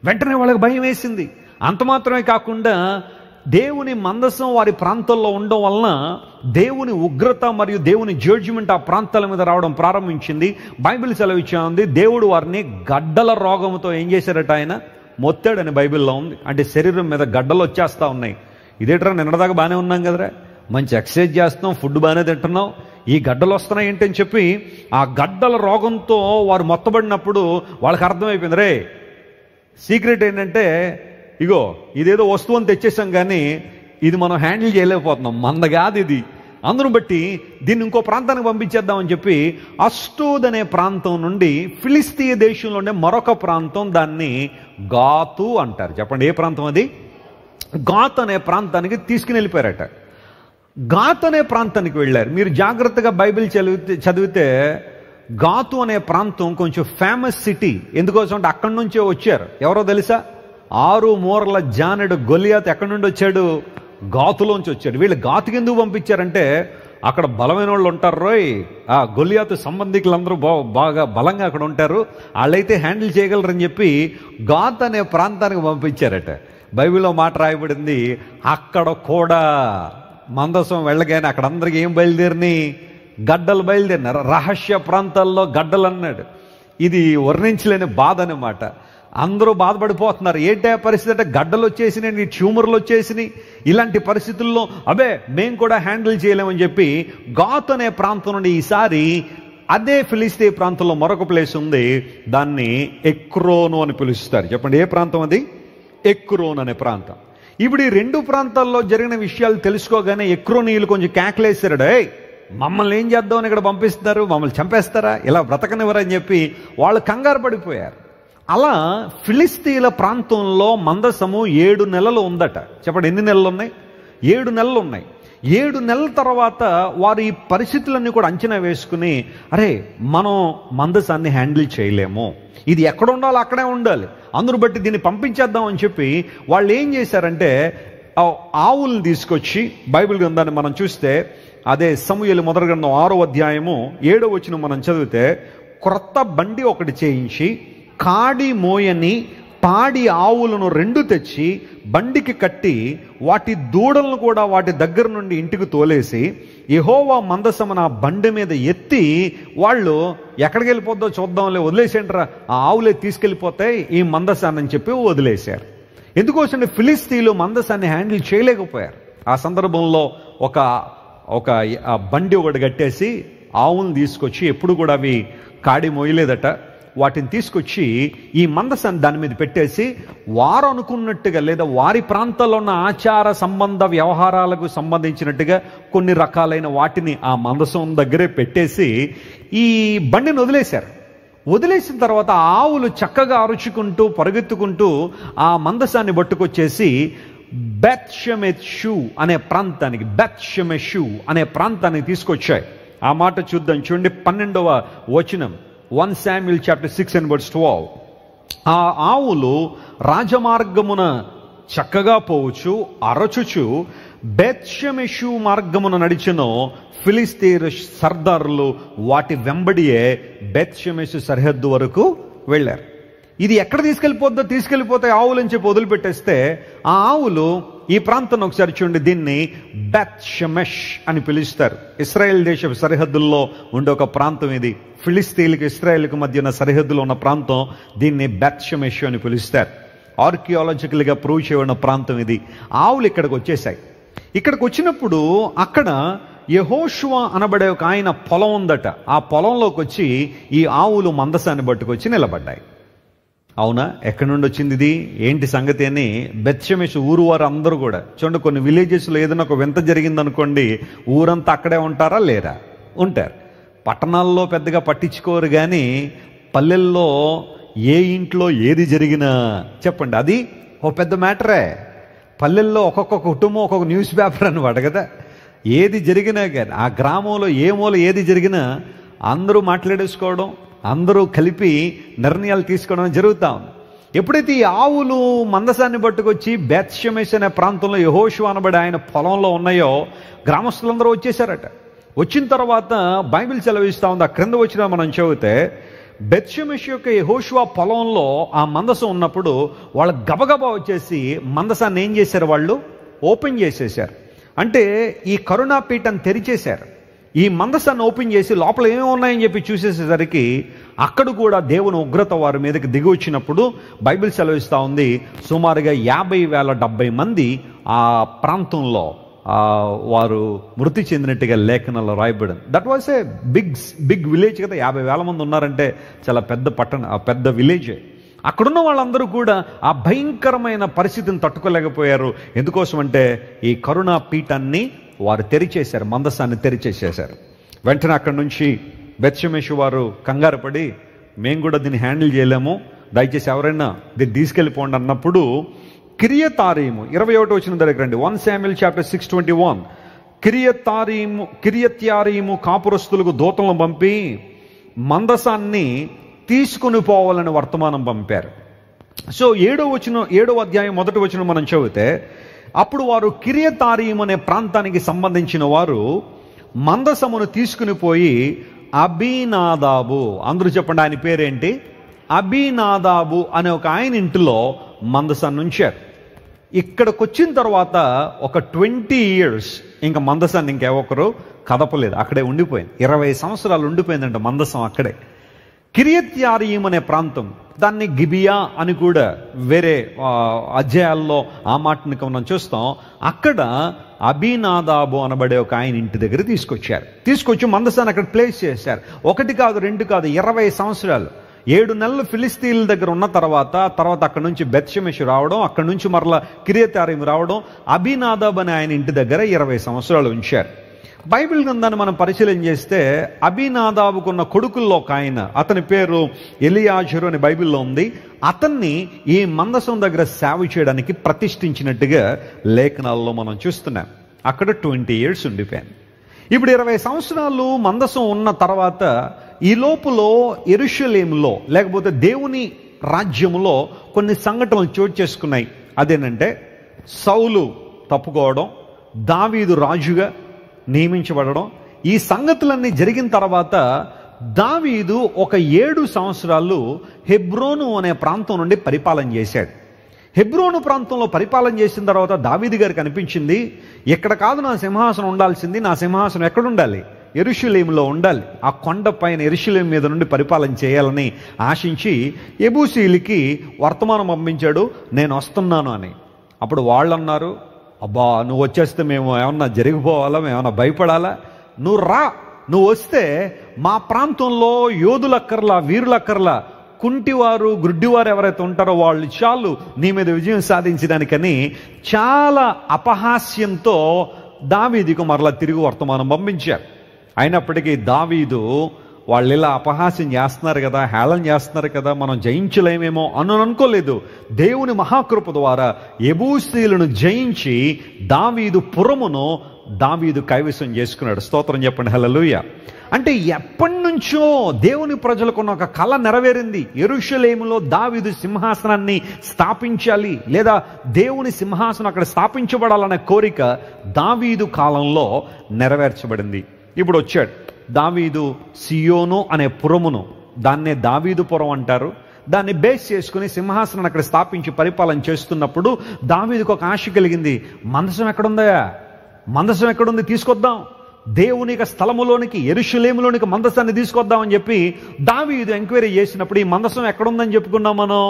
Speaker 2: వెంటనే వాళ్ళకి భయం వేసింది. అంత మాత్రమే కాకుండా దేవుని మందసం వారి ప్రాంతాల్లో ఉండడం వలన దేవుని ఉగ్రత మరియు దేవుని జడ్జిమెంట్ ఆ ప్రాంతాల మీద రావడం ప్రారంభించింది. బైబిల్ సెలవిచ్చా ఉంది, దేవుడు వారిని గడ్డల రోగంతో ఏం చేశారట, ఆయన మొత్తాడని బైబిల్లో ఉంది. అంటే శరీరం మీద గడ్డలు వచ్చేస్తూ ఉన్నాయి. ఇదేట్రా, నిన్నదాకా బాగానే ఉన్నాం కదరా, మంచి ఎక్సర్సైజ్ చేస్తున్నాం, ఫుడ్ బాగానే తింటున్నాం, ఈ గడ్డలు వస్తున్నాయి ఏంటని చెప్పి ఆ గడ్డల రోగంతో వారు మొత్తబడినప్పుడు వాళ్ళకి అర్థమైపోయింది, రే సీక్రెట్ ఏంటంటే ఇగో ఇదేదో వస్తువుని తెచ్చేసాం కానీ ఇది మనం హ్యాండిల్ చేయలేకపోతున్నాం, మంద కాదు ఇది. అందును బట్టి దీన్ని ఇంకో ప్రాంతానికి పంపించేద్దామని చెప్పి అష్టోద్ అనే ప్రాంతం నుండి ఫిలిస్తీయ దేశంలో ఉండే మరొక ప్రాంతం, దాన్ని గాతు అంటారు. చెప్పండి ఏ ప్రాంతం అది? గాత్ అనే ప్రాంతానికి తీసుకుని వెళ్ళిపోయారట. గాత్ అనే ప్రాంతానికి వెళ్ళారు. మీరు జాగ్రత్తగా బైబిల్ చదివితే గాతు అనే ప్రాంతం కొంచెం ఫేమస్ సిటీ. ఎందుకోసం అంటే అక్కడి నుంచే వచ్చారు. ఎవరో తెలుసా? 6 మూరల జానెడు గొలియాతు ఎక్కడి నుండి వచ్చాడు? గాతులోంచి వచ్చాడు. వీళ్ళు గాతుకి ఎందుకు పంపించారంటే అక్కడ బలమైన వాళ్ళు ఉంటారు రోయ్, ఆ గొలియాతు సంబంధికులందరూ బాగా బలంగా అక్కడ ఉంటారు, వాళ్ళైతే హ్యాండిల్ చేయగలరని చెప్పి గాత్ అనే ప్రాంతానికి పంపించారట. బైబిల్లో మాట రాయబడింది, అక్కడ కూడా మందసం వెళ్ళగానే అక్కడ అందరికి ఏం బయలుదేరిని? గడ్డలు బయలుదేరినారు. రహస్య ప్రాంతాల్లో గడ్డలు అన్నాడు. ఇది వర్ణించలేని బాధ అన్నమాట. అందరూ బాధపడిపోతున్నారు. ఏంటే పరిస్థితి అంటే గడ్డలు వచ్చేసినాయి, ట్యూమర్లు వచ్చేసినాయి. ఇలాంటి పరిస్థితుల్లో అబే మేము కూడా హ్యాండిల్ చేయలేమని చెప్పి గాత్ అనే ప్రాంతం నుండి ఈసారి అదే ఫిలిస్తీ ప్రాంతంలో మరొక ప్లేస్ ఉంది, దాన్ని ఎక్రోను అని పిలుస్తారు. చెప్పండి ఏ ప్రాంతం అది? ఎక్రోన్ అనే ప్రాంతం. ఇప్పుడు ఈ 2 ప్రాంతాల్లో జరిగిన విషయాలు తెలుసుకోగానే ఎక్రోనీయులు కొంచెం కేకలేసారు, మమ్మల్ని ఏం చేద్దామని ఇక్కడ పంపిస్తున్నారు, మమ్మల్ని చంపేస్తారా, ఇలా బ్రతకనివ్వరని చెప్పి వాళ్ళు కంగారు పడిపోయారు. అలా ఫిలిస్తీన్ల ప్రాంతంలో మందసము 7 నెలలు ఉందట. చెప్పండి ఎన్ని నెలలు ఉన్నాయి? 7 నెలలు ఉన్నాయి. 7 నెలల తర్వాత వారు ఈ పరిస్థితులన్నీ కూడా అంచనా వేసుకుని, అరే మనం మందసాన్ని హ్యాండిల్ చేయలేము, ఇది ఎక్కడ ఉండాలో అక్కడే ఉండాలి, అందును బట్టి దీన్ని పంపించేద్దాం అని చెప్పి వాళ్ళు ఏం చేశారంటే ఆవులను తీసుకొచ్చి, బైబిల్ గ్రంథాన్ని మనం చూస్తే అదే సమూయేలు మొదటి గ్రంథం 6వ అధ్యాయము 7వ వచనం మనం చదివితే, క్రొత్త బండి ఒకటి చేయించి కాడి మోయని పాడి ఆవులను 2 తెచ్చి బండికి కట్టి వాటి దూడలను కూడా వాటి దగ్గర నుండి ఇంటికి తోలేసి యెహోవా మందసమున ఆ బండి మీద ఎత్తి, వాళ్ళు ఎక్కడికి వెళ్ళిపోద్దో చూద్దాంలే వదిలేసేంట్రా, ఆ ఆవులే తీసుకెళ్ళిపోతాయి ఈ మందసాన్ని అని చెప్పి వదిలేశారు. ఎందుకోసం ఫిలిస్తీన్లు మందసాన్ని హ్యాండిల్ చేయలేకపోయారు. ఆ సందర్భంలో ఒక బండి ఒకటి కట్టేసి ఆవులను తీసుకొచ్చి, ఎప్పుడు కూడా అవి కాడి మోయలేదట, వాటిని తీసుకొచ్చి ఈ మందసాన్ని దాని మీద పెట్టేసి వారు అనుకున్నట్టుగా లేదా వారి ప్రాంతాల్లో ఉన్న ఆచార సంబంధ వ్యవహారాలకు సంబంధించినట్టుగా కొన్ని రకాలైన వాటిని ఆ మందసం దగ్గరే పెట్టేసి ఈ బండిని వదిలేశారు. వదిలేసిన తర్వాత ఆవులు చక్కగా అరుచుకుంటూ పరిగెత్తుకుంటూ ఆ మందసాన్ని పట్టుకొచ్చేసి బెత్షెమెషు అనే ప్రాంతానికి తీసుకొచ్చాయి. ఆ మాట చూద్దాం. చూడండి 12వ వచనం, 1 Samuel chapter 6 and verse 12. ఆ ఆవులు రాజమార్గమున చక్కగా పోవచ్చు అరచుచు బెత్షెమెషు మార్గమున నడిచెను. ఫిలిస్తీన్ సర్దారులు వాటి వెంబడియే బెత్షెమెషు సరిహద్దు వరకు వెళ్ళారు. ఇది ఎక్కడ తీసుకెళ్ళిపోతాయి ఆవులు అని చెప్పి వదిలిపెట్టేస్తే, ఆ ఆవులు ఈ ప్రాంతాన్ని ఒకసారి చూడండి, దీన్ని బెత్షెమెష్ అని పిలుస్తారు. ఇశ్రాయేల్ దేశ సరిహద్దుల్లో ఉండే ఒక ప్రాంతం ఇది. ఫిలిస్తీన్లకు ఇశ్రాయేల్కు మధ్య ఉన్న సరిహద్దులో ఉన్న ప్రాంతం, దీన్ని బెత్షెమెష్ అని పిలుస్తారు. ఆర్కియాలజికల్గా ప్రూవ్ చేయబడిన ప్రాంతం ఇది. ఆవులు ఇక్కడికి వచ్చేసాయి. ఇక్కడికి వచ్చినప్పుడు అక్కడ యెహోషువ అనబడే ఒక ఆయన పొలం ఉందట. ఆ పొలంలోకి వచ్చి ఈ ఆవులు మందసాన్ని పట్టుకొచ్చి నిలబడ్డాయి. అవునా, ఎక్కడి నుండి వచ్చింది ఇది, ఏంటి సంగతి అని బెత్షెమెషు ఊరు వారు అందరూ కూడా చూడండి, కొన్ని విలేజెస్లో ఏదైనా ఒక వింత జరిగిందనుకోండి, ఊరంతా అక్కడే ఉంటారా? లేరా? ఉంటారు. పట్టణాల్లో పెద్దగా పట్టించుకోరు, కానీ పల్లెల్లో ఏ ఇంట్లో ఏది జరిగినా చెప్పండి అది ఓ పెద్ద మ్యాటరే. పల్లెల్లో ఒక్కొక్క కుటుంబం ఒక్కొక్క న్యూస్ పేపర్ అన్నమాట కదా. ఏది జరిగినా కానీ ఆ గ్రామంలో ఏ మూల ఏది జరిగినా అందరూ మాట్లాడేసుకోవడం, అందరూ కలిపి నిర్ణయాలు తీసుకోవడం జరుగుతూ ఉంది. ఎప్పుడైతే ఈ ఆవులు మందసాన్ని పట్టుకొచ్చి బేత్షెమెషు అనే ప్రాంతంలో యెహోషువ అనబడే ఆయన పొలంలో ఉన్నాయో గ్రామస్తులందరూ వచ్చేసారట. వచ్చిన తర్వాత బైబిల్ సెలవిస్తూ ఉంది, ఆ క్రింద వచ్చిన మనం చదివితే, బేత్షెమెషు యొక్క యెహోషువ పొలంలో ఆ మందసం ఉన్నప్పుడు వాళ్ళు గబగబా వచ్చేసి మందసాన్ని ఏం చేశారు, వాళ్ళు ఓపెన్ చేసేశారు. అంటే ఈ కరుణాపీఠం తెరిచేశారు. ఈ మందసాన్ని ఓపెన్ చేసి లోపల ఏమేమి ఉన్నాయని చెప్పి చూసేసేసరికి అక్కడ కూడా దేవుని ఉగ్రత వారి మీదకి దిగి వచ్చినప్పుడు బైబిల్ సెలవిస్తూ ఉంది, సుమారుగా 50,070 మంది ఆ ప్రాంతంలో వారు మృతి చెందినట్టుగా లేఖనాల్లో రాయబడింది. That was a big village కదా. 50,000 మంది ఉన్నారంటే చాలా పెద్ద పెద్ద విలేజే. అక్కడున్న వాళ్ళందరూ కూడా ఆ భయంకరమైన పరిస్థితిని తట్టుకోలేకపోయారు. ఎందుకోసం అంటే ఈ కరుణా పీఠాన్ని వారు తెరిచేశారు, మందసాన్ని తెరిచేసేశారు. వెంటనే అక్కడి నుంచి బేత్షెమెషు వారు కంగారు పడి, మేము కూడా దీన్ని హ్యాండిల్ చేయలేము, దయచేసి ఎవరైనా దీన్ని తీసుకెళ్ళిపోండి అన్నప్పుడు కిరియతారీము 21 వచ్చిన దగ్గర రండి. 1 Samuel chapter 6:21. కిరియత్యారీము కాపురస్తులకు దూతలను పంపి మందసాన్ని తీసుకుని పోవాలని వర్తమానం పంపారు. సో 7వ అధ్యాయం 1వ వచనం మనం చదివితే, అప్పుడు వారు కిరియతారీము అనే ప్రాంతానికి సంబంధించిన వారు మందసమును తీసుకుని పోయి అబీనాదాబు, అందరూ చెప్పండి ఆయన పేరేంటి, అబీనాదాబు అనే ఒక ఆయన ఇంటిలో మందసాన్ని ఉంచారు. ఇక్కడికి వచ్చిన తర్వాత ఒక 20 years ఇంకా మందసాన్ని ఇంకెవరు కదపలేదు, అక్కడే ఉండిపోయింది. 20 సంవత్సరాలు ఉండిపోయిందంట మందసం అక్కడే. కిరియత్యారీం అనే ప్రాంతం, దాన్ని గిబియా అని కూడా వేరే అధ్యాయాల్లో ఆ మాటని మనం చూస్తాం. అక్కడ అబీనాదాబు అనబడే ఒక ఆయన ఇంటి దగ్గర తీసుకొచ్చి మందసాన్ని అక్కడ ప్లేస్ చేశారు. 1 కాదు 2 కాదు, 20 సంవత్సరాలు. 7 నెలలు ఫిలిస్తీన్ల దగ్గర ఉన్న తర్వాత అక్కడ నుంచి బేత్షెమెషు రావడం, అక్కడ నుంచి మరలా కిరియత్యారీం రావడం, అబీనాదాబ్ అనే ఆయన ఇంటి దగ్గర 20 సంవత్సరాలు ఉంచారు. బైబిల్ గ్రంథాన్ని మనం పరిశీలన చేస్తే అబీనాదాబుకున్న కొడుకుల్లో ఒక ఆయన, అతని పేరు ఎలియాజరు అని బైబిల్లో ఉంది. అతన్ని ఈ మందసం దగ్గర సేవ చేయడానికి ప్రతిష్ఠించినట్టుగా లేఖనాల్లో మనం చూస్తున్నాం. అక్కడ 20 years ఉండిపోయాను. ఇప్పుడు 20 సంవత్సరాలు మందసం ఉన్న తర్వాత ఈ లోపల యెరూషలేములో లేకపోతే దేవుని రాజ్యములో కొన్ని సంఘటనలు చోటు చేసుకున్నాయి. అదేనంటే సౌలు తప్పుకోవడం, దావీదు రాజుగా నియమించబడడం. ఈ సంగతులన్నీ జరిగిన తర్వాత దావీదు ఒక 7 సంవత్సరాలు హెబ్రోను అనే ప్రాంతం నుండి పరిపాలన చేశాడు. హెబ్రోను ప్రాంతంలో పరిపాలన చేసిన తర్వాత దావీదు గారికి అనిపించింది, ఎక్కడ కాదు నా సింహాసనం ఉండాల్సింది, నా సింహాసనం ఎక్కడుండాలి, యెరూషలేములో ఉండాలి. ఆ కొండ పైన యెరూషలేము మీద నుండి పరిపాలన చేయాలని ఆశించి యెబూసీయులకి వర్తమానం పంపించాడు, నేను వస్తున్నాను అని. అప్పుడు వాళ్ళు అన్నారు, అబ్బా నువ్వు వచ్చేస్తే మేము ఏమన్నా జరిగిపోవాలా, మేము ఏమన్నా భయపడాలా, నువ్వు రా, నువ్వు వస్తే మా ప్రాంతంలో యోధులక్కర్లా, వీరులక్కర్లా, కుంటివారు గుడ్డివారు ఎవరైతే ఉంటారో వాళ్ళు చాలు నీ మీద విజయం సాధించడానికని చాలా అపహాస్యంతో దావీదుకు మరలా తిరిగి వర్తమానం పంపించారు. అయినప్పటికీ దావీదు వాళ్ళు ఇలా అపహాస్యం చేస్తున్నారు కదా, హేళన చేస్తున్నారు కదా, మనం జయించలేమేమో అని అనుకోలేదు. దేవుని మహాకృప ద్వారా యెబూసీయులను జయించి దావీదు పురమును కైవసం చేసుకున్నాడు. స్తోత్రం చెప్పండి, హల్లెలూయా. అంటే ఎప్పటి నుంచో దేవుని ప్రజలకున్న ఒక కళ నెరవేరింది. యెరూషలేములో దావీదు సింహాసనాన్ని స్థాపించాలి, లేదా దేవుని సింహాసనం అక్కడ స్థాపించబడాలనే కోరిక దావీదు కాలంలో నెరవేర్చబడింది. ఇప్పుడు వచ్చాడు దావీదు సియోను అనే పురమును, దాన్నే దావీదు పురం అంటారు, దాన్ని బేస్ చేసుకుని సింహాసనాన్ని అక్కడ స్థాపించి పరిపాలన చేస్తున్నప్పుడు దావీదుకు ఒక ఆశ కలిగింది, మందసం ఎక్కడుంది తీసుకొద్దాం, దేవుని స్థలములోనికి యెరూషలేములోనికి మందసాన్ని తీసుకొద్దామని చెప్పి దావీదు ఎంక్వైరీ చేసినప్పుడు ఈ మందసం ఎక్కడుందని చెప్పుకున్నాం మనం,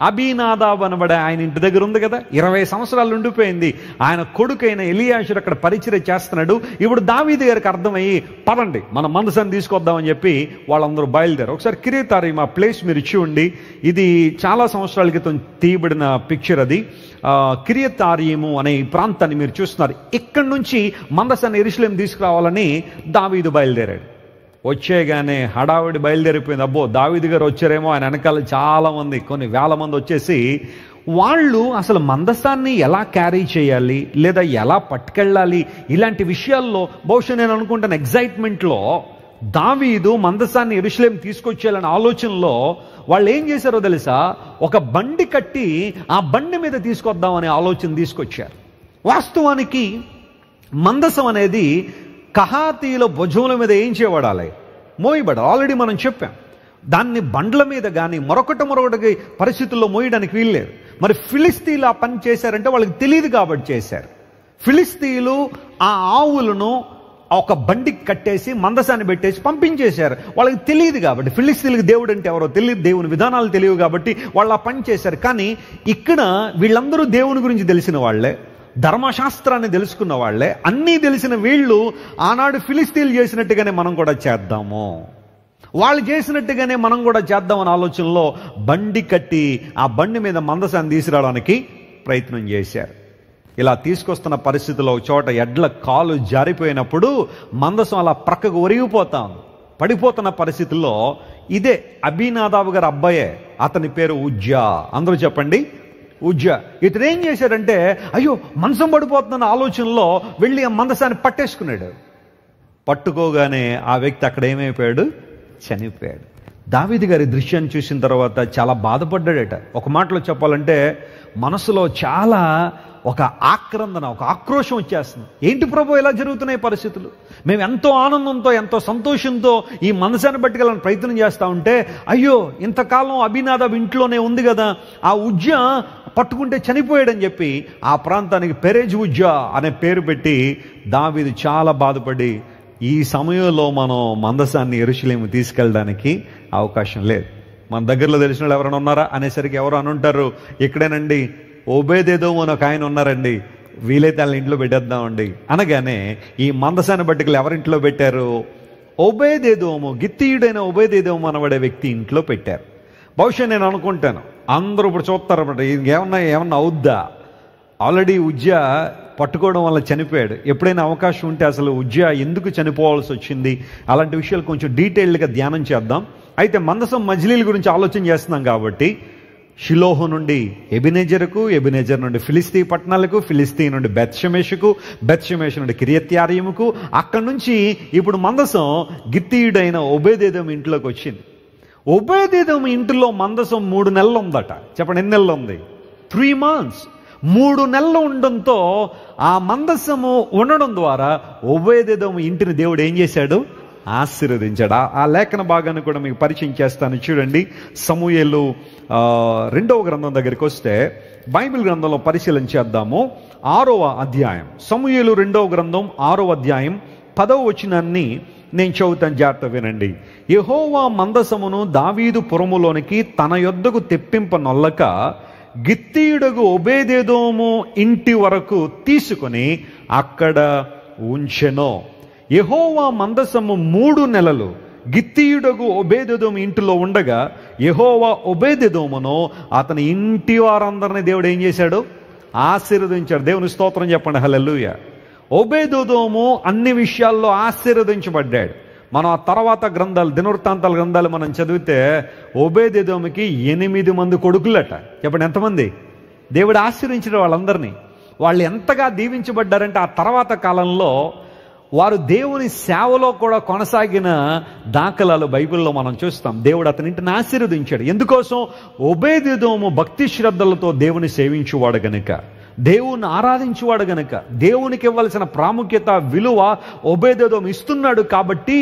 Speaker 2: అబీనాదాబ్ అనబడే ఆయన ఇంటి దగ్గర ఉంది కదా. 20 సంవత్సరాలు ఉండిపోయింది. ఆయన కొడుకైన ఎలియాషరు అక్కడ పరిచర్య చేస్తున్నాడు. ఇప్పుడు దావీదు గారికి అర్థమయ్యి, పదండి మనం మందసాన్ని తీసుకొద్దామని చెప్పి వాళ్ళందరూ బయలుదేరారు. ఒకసారి కిరియతారీం ఆ ప్లేస్ మీరు చూడండి, ఇది చాలా సంవత్సరాల క్రితం తీయబడిన పిక్చర్. అది కిరియతారీము అనే ఈ ప్రాంతాన్ని మీరు చూస్తున్నారు. ఇక్కడి నుంచి మందసాన్ని యెరూషలేము తీసుకురావాలని దావీదు బయలుదేరాడు. వచ్చేగానే హడావిడి బయలుదేరిపోయింది. అబ్బో దావీదు గారు వచ్చారేమో, ఆయన వెనకాల చాలా మంది, కొన్ని వేల మంది వచ్చేసి
Speaker 1: వాళ్ళు అసలు మందసాన్ని ఎలా క్యారీ చేయాలి లేదా ఎలా పట్టుకెళ్ళాలి ఇలాంటి విషయాల్లో బహుశా నేను అనుకుంటాను ఎగ్జైట్మెంట్లో దావీదు మందసాన్ని యెరూషలేం తీసుకొచ్చేయాలనే ఆలోచనలో వాళ్ళు ఏం చేశారో తెలుసా, ఒక బండి కట్టి ఆ బండి మీద తీసుకొద్దామనే ఆలోచన తీసుకొచ్చారు. వాస్తవానికి మందసం అనేది కహాతీల భుజముల మీద ఏం చేయబడాలి, మోయబడాలి. ఆల్రెడీ మనం చెప్పాం. దాన్ని బండ్ల మీద కానీ మరొకటి పరిస్థితుల్లో మోయడానికి వీల్లేదు. మరి ఫిలిస్తీన్లు ఆ పని చేశారంటే వాళ్ళకి తెలియదు కాబట్టి చేశారు. ఫిలిస్తీన్లు ఆ ఆవులను ఒక బండికి కట్టేసి మందసాన్ని పెట్టేసి పంపించేశారు. వాళ్ళకి తెలియదు కాబట్టి, ఫిలిస్తీన్లకు దేవుడు అంటే ఎవరో తెలియదు, దేవుని విధానాలు తెలియవు కాబట్టి వాళ్ళు ఆ పని చేశారు. కానీ ఇక్కడ వీళ్ళందరూ దేవుని గురించి తెలిసిన వాళ్ళే, ధర్మశాస్త్రాన్ని తెలుసుకున్న వాళ్ళే, అన్నీ తెలిసిన వీళ్ళు ఆనాడు ఫిలిస్తీన్లు చేసినట్టుగానే మనం కూడా చేద్దాము, వాళ్ళు చేసినట్టుగానే మనం కూడా చేద్దామన్న ఆలోచనలో బండి కట్టి ఆ బండి మీద మందసాన్ని తీసుకురావడానికి ప్రయత్నం చేశారు. ఇలా తీసుకొస్తున్న పరిస్థితిలో ఒక చోట ఎడ్ల కాలు జారిపోయినప్పుడు మందసం అలా ప్రక్కకు ఒరిగిపోతాం, పడిపోతున్న పరిస్థితుల్లో ఇదే అబీనాదాబు గారి అబ్బాయే, అతని పేరు ఉజ్జా. అందరూ చెప్పండి, ఉజ్జా. ఇతను ఏం చేశాడంటే అయ్యో మంచం పడిపోతున్న ఆలోచనలో వెళ్ళి ఆ మందసాన్ని పట్టేసుకున్నాడు. పట్టుకోగానే ఆ వ్యక్తి అక్కడ ఏమైపోయాడు, చనిపోయాడు. దావీదు గారి దృశ్యాన్ని చూసిన తర్వాత చాలా బాధపడ్డాడట. ఒక మాటలో చెప్పాలంటే మనసులో చాలా ఒక ఆక్రందన, ఒక ఆక్రోశం వచ్చేస్తుంది. ఏంటి ప్రభు ఇలా జరుగుతున్నాయి పరిస్థితులు, మేము ఎంతో ఆనందంతో ఎంతో సంతోషంతో ఈ మనసాన్ని పట్టుకెళ్ళని ప్రయత్నం చేస్తూ ఉంటే అయ్యో ఇంతకాలం అబీనాదాబు ఇంట్లోనే ఉంది కదా, ఆ ఉజ్జా పట్టుకుంటే చనిపోయాడని చెప్పి ఆ ప్రాంతానికి పెరేజ్ ఉజ్జా అనే పేరు పెట్టి దావీదు చాలా బాధపడి ఈ సమయంలో మనం మందసాన్ని యెరూషలేము తీసుకెళ్ళడానికి అవకాశం లేదు. మన దగ్గరలో తెలిసిన వాళ్ళు ఎవరైనా ఉన్నారా అనేసరికి ఎవరు అనుంటారు, ఇక్కడేనండి ఓబేదేదోము అని ఒక ఆయన ఉన్నారండి, వీలైతే వాళ్ళ ఇంట్లో పెట్టేద్దామండి అనగానే ఈ మందసాన్ని పట్టుకులు ఎవరింట్లో పెట్టారు, ఓబేదేదోము, గిత్తీయుడైన ఓబేదేదోము అనబడే వ్యక్తి ఇంట్లో పెట్టారు. బహుశా నేను అనుకుంటాను అందరూ ఇప్పుడు చూస్తారన్నమాట, ఇది ఏమన్నా అవుద్దా, ఆల్రెడీ ఉజ్జా పట్టుకోవడం వల్ల చనిపోయాడు, ఎప్పుడైనా అవకాశం ఉంటే అసలు ఉజ్జా ఎందుకు చనిపోవాల్సి వచ్చింది, అలాంటి విషయాలు కొంచెం డీటెయిల్డ్గా ధ్యానం చేద్దాం. అయితే మందసం మజ్లీల గురించి ఆలోచన చేస్తున్నాం కాబట్టి షిలోహు నుండి ఎబెనెజరుకు, ఎబెనెజర్ నుండి ఫిలిస్తీ పట్టణాలకు, ఫిలిస్తీ నుండి బెత్షెమెషుకు, బెత్షెమెషు నుండి కిర్యత్యారీముకు, అక్కడి నుంచి ఇప్పుడు మందసం గిత్తీయుడైన ఓబేదేదోము ఇంట్లోకి వచ్చింది. ఓబేదేదోము ఇంటిలో మందసం 3 నెలలు ఉందట. చెప్పండి ఎన్ని నెలలు ఉంది, 3 months. 3 నెలలు ఉండడంతో ఆ మందసము ఉండడం ద్వారా ఓబేదేదోము ఇంటిని దేవుడు ఏం చేశాడు, ఆశీర్వదించాడు. ఆ లేఖన భాగాన్ని కూడా మీకు పరిచయం చేస్తాను. చూడండి, సమూయేలు 2వ గ్రంథం దగ్గరికి వస్తే బైబిల్ గ్రంథంలో పరిశీలన చేద్దాము. 6వ అధ్యాయం, సమూయేలు 2వ గ్రంథం 6వ అధ్యాయం 10వ వచనాన్ని నేను చదువుతాను, జాగ్రత్త వినండి. యెహోవా మందసమును దావీదు పురములోనికి తన యొద్దకు తెప్పింపనొల్లక గిత్తీయుడగు ఓబేదేదోము ఇంటి వరకు తీసుకొని అక్కడ ఉంచెను. యెహోవా మందసము 3 నెలలు గిత్తీయుడగు ఓబేదేదోము ఇంటిలో ఉండగా యెహోవా ఓబేదేదోమును అతని ఇంటి వారందరినీ దేవుడు ఏం చేశాడు, ఆశీర్వదించాడు. దేవుని స్తోత్రం చెప్పండి, హల్లెలూయా. ఓబేదేదోము అన్ని విషయాల్లో ఆశీర్వదించబడ్డాడు. మనం ఆ తర్వాత గ్రంథాలు, దినవృత్తాంతాల గ్రంథాలు మనం చదివితే ఓబేదేదోముకి 8 మంది కొడుకులట. చెప్పండి ఎంతమంది, దేవుడు ఆశీర్వించిన వాళ్ళందరినీ. వాళ్ళు ఎంతగా దీవించబడ్డారంటే ఆ తర్వాత కాలంలో వారు దేవుని సేవలో కూడా కొనసాగిన దాఖలాలు బైబిల్లో మనం చూస్తాం. దేవుడు అతనింటిని ఆశీర్వదించాడు. ఎందుకోసం, ఓబేదేదోము భక్తి శ్రద్ధలతో దేవుని సేవించువాడు గనుక, దేవుణ్ణి ఆరాధించువాడు గనుక, దేవునికి ఇవ్వాల్సిన ప్రాముఖ్యత, విలువ ఓబేదేదోము ఇస్తున్నాడు కాబట్టి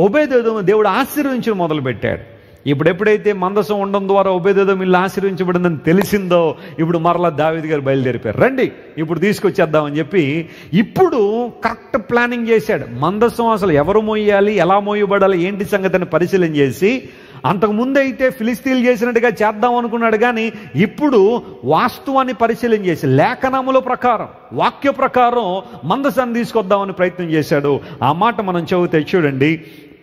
Speaker 1: ఓబేదేదోము దేవుడు ఆశీర్వించడం మొదలుపెట్టాడు. ఇప్పుడు ఎప్పుడైతే మందసం ఉండడం ద్వారా ఓబేదేదోము ఇల్లు ఆశీర్వించబడిందని తెలిసిందో ఇప్పుడు మరలా దావీదు గారు బయలుదేరిపారు. రండి ఇప్పుడు తీసుకొచ్చేద్దామని చెప్పి ఇప్పుడు కరెక్ట్ ప్లానింగ్ చేశాడు. మందసం అసలు ఎవరు మోయాలి, ఎలా మోయబడాలి, ఏంటి సంగతిని పరిశీలన చేసి, అంతకుముందైతే ఫిలిస్తీన్లు చేసినట్టుగా చేద్దాం అనుకున్నాడు. కానీ ఇప్పుడు వాస్తవాన్ని పరిశీలన చేసి లేఖనముల ప్రకారం, వాక్య ప్రకారం మందసాన్ని తీసుకొద్దామని ప్రయత్నం చేశాడు. ఆ మాట మనం చదివితే చూడండి,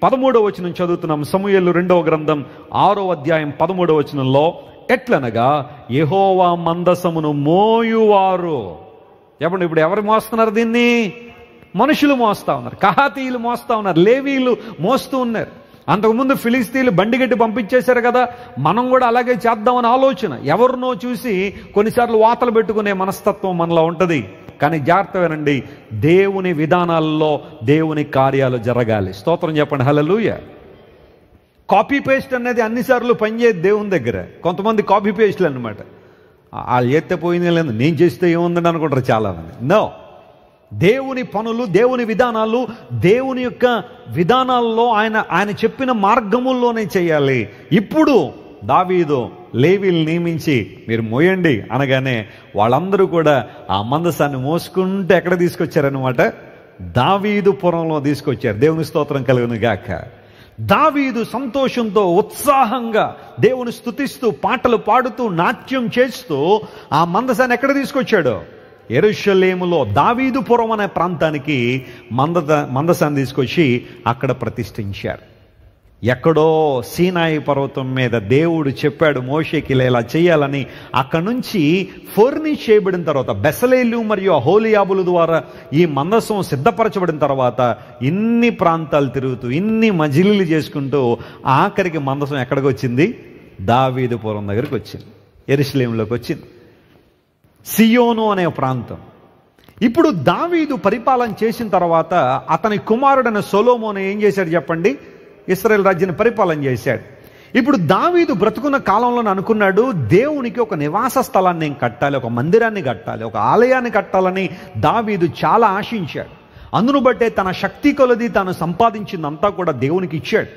Speaker 1: 13వ వచనం చదువుతున్నాం. సమూయేలు 2వ గ్రంథం 6వ అధ్యాయం 13వ వచనంలో, ఎట్లనగా యెహోవా మందసమును మోయువారు. చెప్పండి, ఇప్పుడు ఎవరు మోస్తున్నారు దీన్ని? మనుషులు మోస్తా ఉన్నారు, కహాతీయులు మోస్తా ఉన్నారు, లేవీలు మోస్తూ ఉన్నారు. అంతకుముందు ఫిలిస్తీన్లు బండిగట్టి పంపించేశారు కదా, మనం కూడా అలాగే చేద్దామని ఆలోచన. ఎవరినో చూసి కొన్నిసార్లు వాతలు పెట్టుకునే మనస్తత్వం మనలో ఉంటుంది. కానీ జాగ్రత్త వినండి, దేవుని విధానాల్లో దేవుని కార్యాలు జరగాలి. స్తోత్రం చెప్పండి, హల్లెలూయా. కాపీ పేస్ట్ అనేది అన్నిసార్లు పనిచేయదు దేవుని దగ్గర. కొంతమంది కాపీ పేస్ట్లు అనమాట. వాళ్ళు చేస్తే పోయింది లేదు, నేను చేస్తే ఏముందని అనుకుంటారు చాలామంది. నో, దేవుని పనులు, దేవుని విధానాలు, దేవుని యొక్క విధానాల్లో ఆయన చెప్పిన మార్గముల్లోనే చేయాలి. ఇప్పుడు దావీదు లేవీలు నియమించి మీరు మోయండి అనగానే వాళ్ళందరూ కూడా ఆ మందసాన్ని మోసుకుంటూ ఎక్కడ తీసుకొచ్చారనమాట? దావీదు పురంలో తీసుకొచ్చారు. దేవుని స్తోత్రం కలుగును గాక. దావీదు సంతోషంతో ఉత్సాహంగా దేవుని స్తుతిస్తూ పాటలు పాడుతూ నాట్యం చేస్తూ ఆ మందసాన్ని ఎక్కడ తీసుకొచ్చాడు? యెరూషలేములో దావీదుపురం అనే ప్రాంతానికి మందసాన్ని తీసుకొచ్చి అక్కడ ప్రతిష్ఠించారు. ఎక్కడో సీనాయి పర్వతం మీద దేవుడు చెప్పాడు మోషేకి ఇలా చేయాలని. అక్కడి నుంచి ఫర్నిష్ చేయబడిన తర్వాత బెసలేలు మరియు అహోలియాబుల ద్వారా ఈ మందసం సిద్ధపరచబడిన తర్వాత ఇన్ని ప్రాంతాలు తిరుగుతూ ఇన్ని మజిలీలు చేసుకుంటూ ఆఖరికి మందసం ఎక్కడికి వచ్చింది? దావీదుపురం దగ్గరికి వచ్చింది, యెరూషలేములోకి వచ్చింది, సియోను అనే ప్రాంతం. ఇప్పుడు దావీదు పరిపాలన చేసిన తర్వాత అతని కుమారుడైన సొలొమోను ఏం చేశాడు చెప్పండి? ఇశ్రాయేల్ రాజ్యాన్ని పరిపాలన చేశాడు. ఇప్పుడు దావీదు బ్రతుకున్న కాలంలో అనుకున్నాడు, దేవునికి ఒక నివాస స్థలాన్ని నేను కట్టాలి, ఒక మందిరాన్ని కట్టాలి, ఒక ఆలయాన్ని కట్టాలని దావీదు చాలా ఆశించాడు. అందును బట్టే తన శక్తి కొలది తాను సంపాదించిందంతా కూడా దేవునికి ఇచ్చాడు.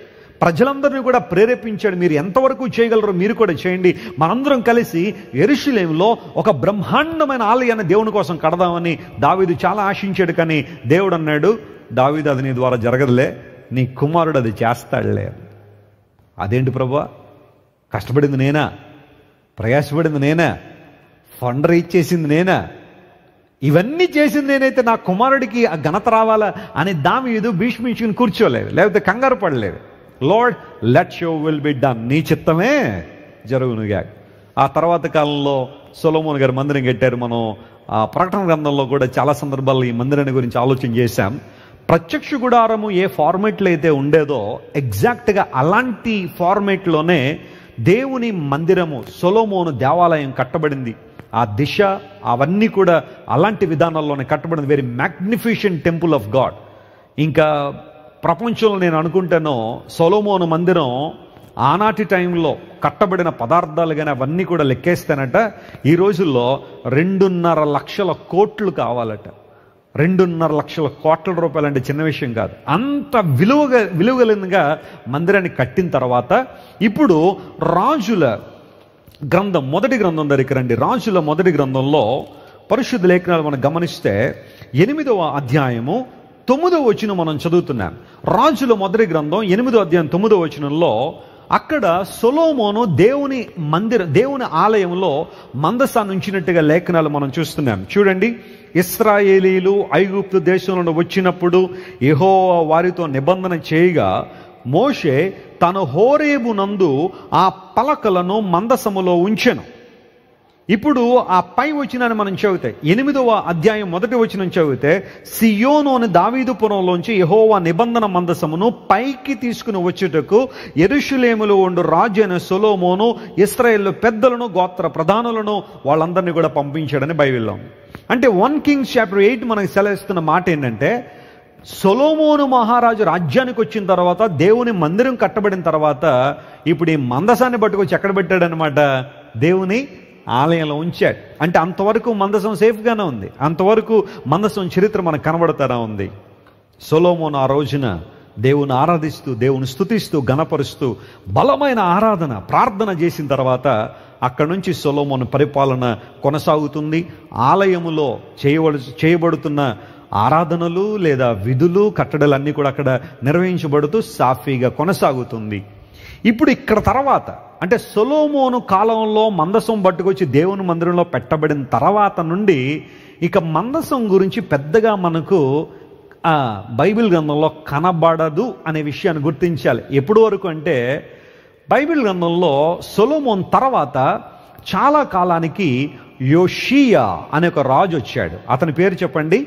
Speaker 1: ప్రజలందరినీ కూడా ప్రేరేపించాడు, మీరు ఎంతవరకు చేయగలరో మీరు కూడా చేయండి, మనందరం కలిసి యెరూషలేములో ఒక బ్రహ్మాండమైన ఆలయాన్ని దేవుని కోసం కడదామని దావీదు చాలా ఆశించాడు. కానీ దేవుడు అన్నాడు, దావీదు అది నీ ద్వారా జరగదులే, నీ కుమారుడు అది చేస్తాడులే. అదేంటి ప్రభువా? కష్టపడింది నేనా? ప్రయాసపడింది నేనా? ఫండ్ రీచ్ చేసింది నేనా? ఇవన్నీ చేసింది నేనైతే నా కుమారుడికి ఆ ఘనత రావాలా అని దావీదు భీష్మించుకుని కూర్చోలేదు, లేకపోతే కంగారు పడలేదు. Lord, let your will be done, నీ చిత్తమే జరుగునుగా. ఆ తర్వాత కాలంలో సొలొమోను గారు మందిరం కట్టారు. మనం ఆ ప్రకటన గ్రంథంలో కూడా చాలా సందర్భాల్లో ఈ మందిరాన్ని గురించి ఆలోచన చేశాం. ప్రత్యక్ష గుడారము ఏ ఫార్మేట్లో అయితే ఉండేదో ఎగ్జాక్ట్గా అలాంటి ఫార్మేట్లోనే దేవుని మందిరము సొలొమోను దేవాలయం కట్టబడింది. ఆ దిశ అవన్నీ కూడా అలాంటి విధానాల్లోనే కట్టబడింది. Very magnificent temple of God. ఇంకా ప్రపంచంలో నేను అనుకుంటాను సొలొమోను మందిరం ఆనాటి టైంలో కట్టబడిన పదార్థాలు కానీ అవన్నీ కూడా లెక్కేస్తానట ఈ రోజుల్లో 2.5 లక్షల కోట్లు కావాలట. 2.5 లక్షల కోట్ల రూపాయలు అంటే చిన్న విషయం కాదు. అంత విలువగలిగినగా మందిరాన్ని కట్టిన తర్వాత ఇప్పుడు రాజుల గ్రంథం మొదటి గ్రంథం దగ్గరికి రండి. రాజుల మొదటి గ్రంథంలో పరిశుద్ధ లేఖనాలు మనం గమనిస్తే 8వ అధ్యాయము 9వ వచనం మనం చదువుతున్నాం. రాజుల మొదటి గ్రంథం 8వ అధ్యాయం 9వ వచనంలో అక్కడ సొలొమోను దేవుని ఆలయంలో మందసాన్ని ఉంచినట్టుగా లేఖనాలు మనం చూస్తున్నాం. చూడండి, ఇశ్రాయేలీలు ఐగుప్తు దేశంలో వచ్చినప్పుడు యెహోవా వారితో నిబంధన చేయగా మోషే తన హోరేబు నందు ఆ పలకలను మందసములో ఉంచెను. ఇప్పుడు ఆ పై వచనాన్ని మనం చదివితే 8వ అధ్యాయం 1వ వచనం చదివితే సియోను అని దావీదుపురంలోంచి యెహోవా నిబంధన మందసమును పైకి తీసుకుని వచ్చుటకు యెరూషలేములో ఉండు రాజు అయిన సొలొమోను ఇశ్రాయేలు పెద్దలను గోత్ర ప్రధానులను వాళ్ళందరినీ కూడా పంపించాడని బైబిల్లో. అంటే 1 Kings chapter 8 మనకి సెలవిస్తున్న మాట ఏంటంటే సొలొమోను మహారాజు రాజ్యానికి వచ్చిన తర్వాత దేవుని మందిరం కట్టబడిన తర్వాత ఇప్పుడు ఈ మందసాన్ని పట్టుకొచ్చి ఎక్కడ పెట్టాడనమాట? దేవుని ఆలయంలో ఉంచాడు. అంటే అంతవరకు మందసం సేఫ్గానే ఉంది, అంతవరకు మందసం చరిత్ర మనకు కనబడతానే ఉంది. సొలొమోను ఆ రోజున దేవుని ఆరాధిస్తూ దేవుని స్తుతిస్తూ ఘనపరుస్తూ బలమైన ఆరాధన ప్రార్థన చేసిన తర్వాత అక్కడి నుంచి సొలొమోను పరిపాలన కొనసాగుతుంది. ఆలయములో చేయబడుతున్న ఆరాధనలు లేదా విధులు కట్టడలన్నీ కూడా అక్కడ నిర్వహించబడుతూ సాఫీగా కొనసాగుతుంది. ఇప్పుడు ఇక్కడ తర్వాత అంటే సొలొమోను కాలంలో మందసం పట్టుకొచ్చి దేవుని మందిరంలో పెట్టబడిన తర్వాత నుండి ఇక మందసం గురించి పెద్దగా మనకు బైబిల్ గ్రంథంలో కనబడదు అనే విషయాన్ని గుర్తించాలి. ఎప్పటి వరకు అంటే బైబిల్ గ్రంథంలో సొలొమోను తర్వాత చాలా కాలానికి యోషియా అనే ఒక రాజు వచ్చాడు. అతని పేరు చెప్పండి,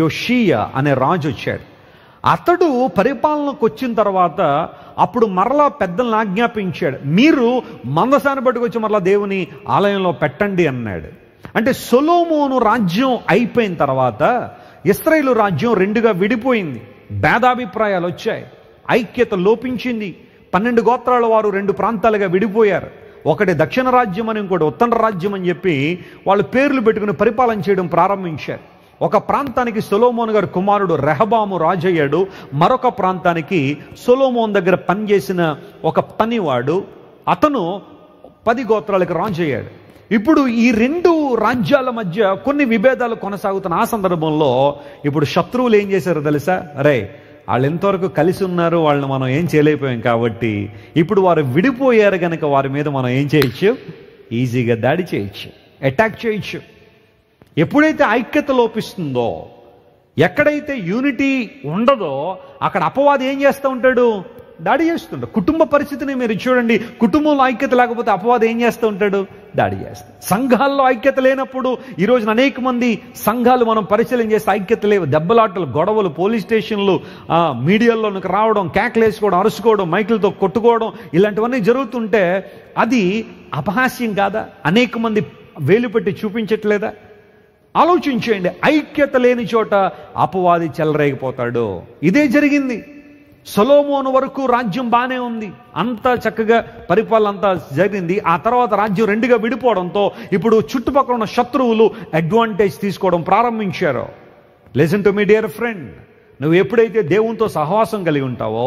Speaker 1: యోషియా అనే రాజు వచ్చాడు. అతడు పరిపాలనకు వచ్చిన తర్వాత అప్పుడు మరలా పెద్దలను ఆజ్ఞాపించాడు, మీరు మందసాన్ని పట్టుకొచ్చి మరలా దేవుని ఆలయంలో పెట్టండి అన్నాడు. అంటే సొలొమోను రాజ్యం అయిపోయిన తర్వాత ఇశ్రాయేలు రాజ్యం రెండుగా విడిపోయింది. భేదాభిప్రాయాలు వచ్చాయి, ఐక్యత లోపించింది. 12 గోత్రాల వారు 2 ప్రాంతాలుగా విడిపోయారు. ఒకటి దక్షిణ రాజ్యం అని, ఇంకోటి ఉత్తర రాజ్యం అని చెప్పి వాళ్ళు పేర్లు పెట్టుకుని పరిపాలన చేయడం ప్రారంభించారు. ఒక ప్రాంతానికి సొలొమోను గారి కుమారుడు రెహబాము రాజయ్యాడు. మరొక ప్రాంతానికి సొలొమోను దగ్గర పనిచేసిన ఒక పనివాడు, అతను 10 గోత్రాలకు రాజయ్యాడు. ఇప్పుడు ఈ 2 రాజ్యాల మధ్య కొన్ని విభేదాలు కొనసాగుతున్న ఆ సందర్భంలో ఇప్పుడు శత్రువులు ఏం చేశారో తెలుసా? అరే, వాళ్ళు ఎంతవరకు కలిసి ఉన్నారు, వాళ్ళని మనం ఏం చేయలేకపోయాం, కాబట్టి ఇప్పుడు వారు విడిపోయారు కనుక వారి మీద మనం ఏం చేయొచ్చు? ఈజీగా దాడి చేయొచ్చు, అటాక్ చేయొచ్చు. ఎప్పుడైతే ఐక్యత లోపిస్తుందో, ఎక్కడైతే యూనిటీ ఉండదో అక్కడ అపవాది ఏం చేస్తూ ఉంటాడు? దాడి చేస్తుంటాడు. కుటుంబ పరిస్థితిని మీరు చూడండి, కుటుంబంలో ఐక్యత లేకపోతే అపవాది ఏం చేస్తూ ఉంటాడు? దాడి చేస్తాడు. సంఘాల్లో ఐక్యత లేనప్పుడు ఈరోజున అనేక మంది సంఘాలు మనం పరిశీలన చేస్తే ఐక్యత లేవు. దెబ్బలాటలు, గొడవలు, పోలీస్ స్టేషన్లు, మీడియాలోనికి రావడం, కేకలేసుకోవడం, అరుచుకోవడం, మైకులతో కొట్టుకోవడం, ఇలాంటివన్నీ జరుగుతుంటే అది అపహాస్యం కాదా? అనేక మంది వేలు పెట్టి చూపించట్లేదా? ఆలోచించేయండి. ఐక్యత లేని చోట అపవాది చెలరేగిపోతాడు. ఇదే జరిగింది. సొలొమోను వరకు రాజ్యం బాగానే ఉంది, అంతా చక్కగా పరిపాలన అంతా జరిగింది. ఆ తర్వాత రాజ్యం 2గా విడిపోవడంతో ఇప్పుడు చుట్టుపక్కల ఉన్న శత్రువులు అడ్వాంటేజ్ తీసుకోవడం ప్రారంభించారు. Listen to me dear friend, నువ్వు ఎప్పుడైతే దేవునితో సహవాసం కలిగి ఉంటావో,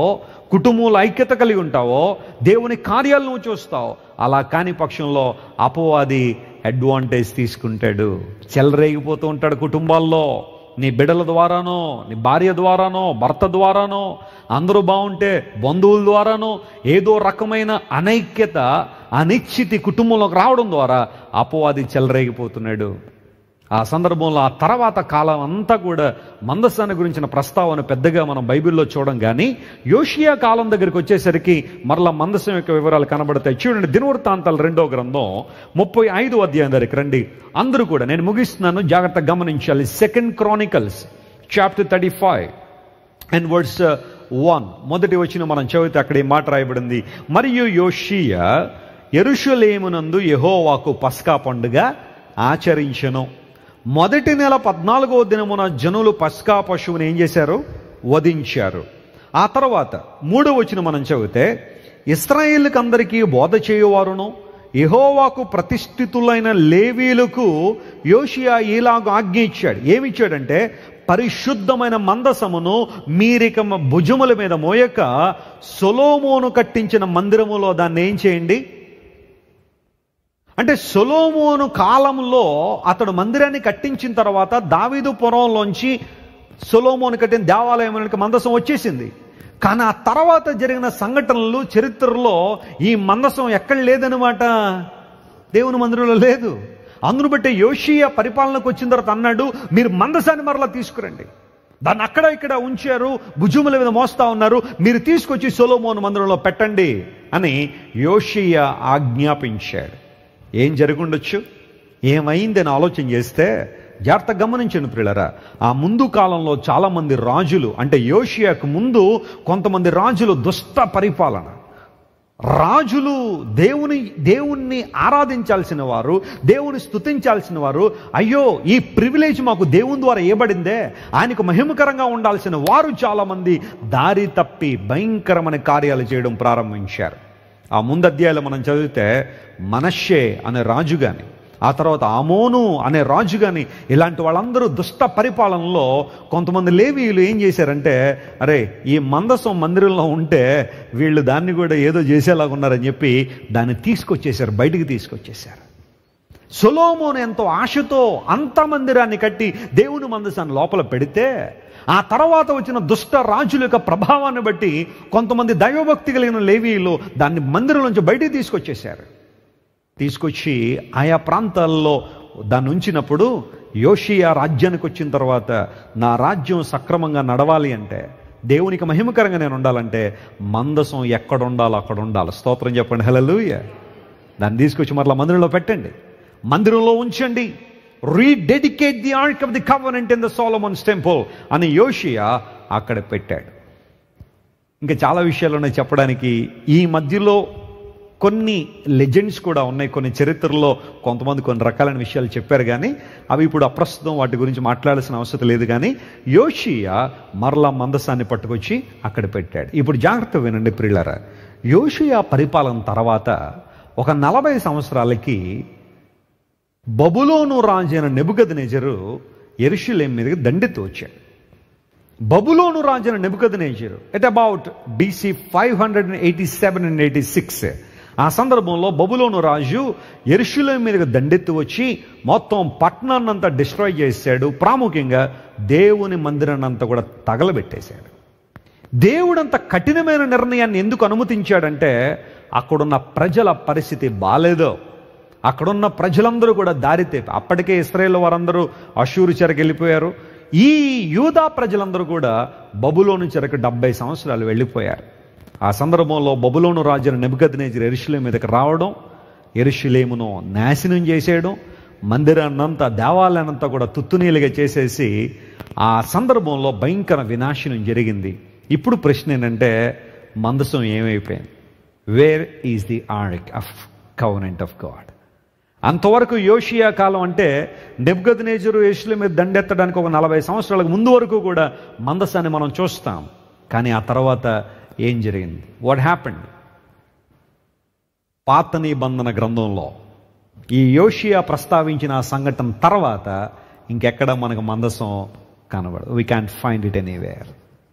Speaker 1: కుటుంబంలో ఐక్యత కలిగి ఉంటావో, దేవుని కార్యాలను నువ్వు చూస్తావు, అలా కాని పక్షంలో అపవాది అడ్వాంటేజ్ తీసుకుంటాడు, చెలరేగిపోతూ ఉంటాడు కుటుంబాల్లో. నీ బిడ్డల ద్వారానో, నీ భార్య ద్వారానో, భర్త ద్వారానో, అందరూ బాగుంటే బంధువుల ద్వారానో ఏదో రకమైన అనైక్యత, అనిశ్చితి కుటుంబంలోకి రావడం ద్వారా అపవాది చెలరేగిపోతున్నాడు. ఆ సందర్భంలో ఆ తర్వాత కాలం అంతా కూడా మందసాన్ని గురించిన ప్రస్తావన పెద్దగా మనం బైబిల్లో చూడం. కానీ యోషియా కాలం దగ్గరికి వచ్చేసరికి మరలా మందసం యొక్క వివరాలు కనబడతాయి. చూడండి, దినవృత్తాంతాలు 2వ గ్రంథం 35వ అధ్యాయం దగ్గరికి రండి. అందరూ కూడా, నేను ముగిస్తున్నాను, జాగ్రత్తగా గమనించాలి. 2 Chronicles chapter 35 and verse 1 మొదటి వచనం మనం చదివితే అక్కడ ఈ మాట రాయబడింది. మరియు యోషియా యెరూషలేమునందు యెహోవాకు పస్కా పండుగ ఆచరించెను. మొదటి నెల 14వ దినమున జనులు పస్కా పశువుని ఏం చేశారు? వధించారు. ఆ తర్వాత 3వ వచనం మనం చదివితే, ఇశ్రాయేలుకు అందరికీ బోధ చేయువారును యెహోవాకు ప్రతిష్ఠితులైన లేవీలకు యోషియా ఇలాగ ఆజ్ఞ ఇచ్చాడు. ఏమిచ్చాడంటే, పరిశుద్ధమైన మందసమును మీరిక భుజముల మీద మోయక సొలొమోను కట్టించిన మందిరములో దాన్ని ఏం చేయండి అంటే, సొలొమోను కాలంలో అతడు మందిరాన్ని కట్టించిన తర్వాత దావీదు పురంలోంచి సొలొమోను కట్టిన దేవాలయానికి మందసం వచ్చేసింది. కానీ ఆ తర్వాత జరిగిన సంఘటనలు, చరిత్రలో ఈ మందసం ఎక్కడ లేదనమాట, దేవుని మందిరంలో లేదు. అందును బట్టి యోషియా పరిపాలనకు వచ్చిన తర్వాత అన్నాడు, మీరు మందసాన్ని మరలా తీసుకురండి. దాన్ని అక్కడ ఇక్కడ ఉంచారు, భుజముల మీద మోస్తా ఉన్నారు, మీరు తీసుకొచ్చి సొలొమోను మందిరంలో పెట్టండి అని యోషియా ఆజ్ఞాపించాడు. ఏం జరుగుండొచ్చు, ఏమైందని ఆలోచన చేస్తే జాగ్రత్తగా గమనించండి ప్రియులారా. ఆ ముందు కాలంలో చాలామంది రాజులు, అంటే యోషియాకు ముందు కొంతమంది రాజులు దుష్ట పరిపాలన, రాజులు దేవుణ్ణి ఆరాధించాల్సిన వారు, దేవుని స్తుతించాల్సిన వారు, అయ్యో ఈ ప్రివిలేజ్ మాకు దేవుని ద్వారా ఇవ్వబడిందే, ఆయనకు మహిమకరంగా ఉండాల్సిన వారు చాలామంది దారి తప్పి భయంకరమైన కార్యాలు చేయడం ప్రారంభించారు. ఆ ముందు అధ్యాయాలు మనం చదివితే మనష్షే అనే రాజు కానీ, ఆ తర్వాత ఆమోను అనే రాజు కానీ, ఇలాంటి వాళ్ళందరూ దుష్ట పరిపాలనలో కొంతమంది లేవీయులు ఏం చేశారంటే, అరే ఈ మందసం మందిరంలో ఉంటే వీళ్ళు దాన్ని కూడా ఏదో చేసేలాగా ఉన్నారని చెప్పి దాన్ని తీసుకొచ్చేశారు, బయటికి తీసుకొచ్చేశారు. సొలొమోను ఎంతో ఆశతో అంత మందిరాన్ని కట్టి దేవుని మందసాన్ని లోపల పెడితే, ఆ తర్వాత వచ్చిన దుష్ట రాజుల యొక్క ప్రభావాన్ని బట్టి కొంతమంది దైవభక్తి కలిగిన లేవీయులు దాన్ని మందిరం నుంచి బయటికి తీసుకొచ్చేశారు. తీసుకొచ్చి ఆయా ప్రాంతాల్లో దాన్ని ఉంచినప్పుడు యోషియా రాజ్యానికి వచ్చిన తర్వాత, నా రాజ్యం సక్రమంగా నడవాలి అంటే, దేవునికి మహిమకరంగా నేను ఉండాలంటే మందసం ఎక్కడ ఉండాలో అక్కడ ఉండాలి. స్తోత్రం చెప్పండి, హల్లెలూయా. దాన్ని తీసుకొచ్చి మరలా మందిరంలో పెట్టండి, మందిరంలో ఉంచండి. Rededicate the ark of the covenant in the Solomon's temple అని యోషియా
Speaker 2: అక్కడ పెట్టాడు. ఇంకా చాలా విషయాలు ఉన్నాయి చెప్పడానికి. ఈ మధ్యలో కొన్ని లెజెండ్స్ కూడా ఉన్నాయి, కొన్ని చరిత్రలో కొంతమంది కొన్ని రకాలైన విషయాలు చెప్పారు, కానీ అవి ఇప్పుడు అప్రస్తుతం, వాటి గురించి మాట్లాడాల్సిన అవసరం లేదు. కానీ యోషియా మరలా మందసాన్ని పట్టుకొచ్చి అక్కడ పెట్టాడు. ఇప్పుడు జాగ్రత్త వినండి ప్రియులారా, యోషియా పరిపాలన తర్వాత ఒక 40 సంవత్సరాలకి బబులోను రాజు అయిన నెబుకద్నెజరు యెరూషలేము మీదకి దండెత్తి వచ్చాడు. బబులోను రాజు అయిన నెబుకద్నెజరు ఎట్ అబౌట్ BC 587 and 86 ఆ సందర్భంలో బబులోను రాజు యెరూషలేము మీదకి దండెత్తి వచ్చి మొత్తం పట్టణాన్నంతా డిస్ట్రాయ్ చేశాడు. ప్రాముఖ్యంగా దేవుని మందిరాన్నంతా కూడా తగలబెట్టేశాడు. దేవుడంత కఠినమైన నిర్ణయాన్ని ఎందుకు అనుమతించాడంటే అక్కడున్న ప్రజల పరిస్థితి బాలేదో, అక్కడున్న ప్రజలందరూ కూడా దారితే, అప్పటికే ఇశ్రాయేలు వారందరూ అష్షూరు చెరకు వెళ్ళిపోయారు. ఈ యూదా ప్రజలందరూ కూడా బబులోను చెరకు 70 సంవత్సరాలు వెళ్ళిపోయారు. ఆ సందర్భంలో బబులోను రాజు నెబుకద్నెజరు యెరూషలేము మీదకి రావడం, యెరూషలేమును నాశనం చేసేయడం, మందిరాన్నంతా దేవాలయాన్నంతా కూడా తుత్తునీలుగా చేసేసి ఆ సందర్భంలో భయంకర వినాశనం జరిగింది. ఇప్పుడు ప్రశ్న ఏంటంటే మందసం ఏమైపోయింది? Where is the ark of covenant of God? అంతవరకు యోషియా కాలం అంటే నెబుకద్నెజరు యెరూషలేము మీద దండెత్తడానికి ఒక 40 సంవత్సరాలకు ముందు వరకు కూడా మందసాన్ని మనం చూస్తాం. కానీ ఆ తర్వాత ఏం జరిగింది? What happened? పాత నిబంధన గ్రంథంలో ఈ యోషియా ప్రస్తావించిన ఆ సంఘటన తర్వాత ఇంకెక్కడ మనకు మందసం కనబడదు. We can find it anywhere.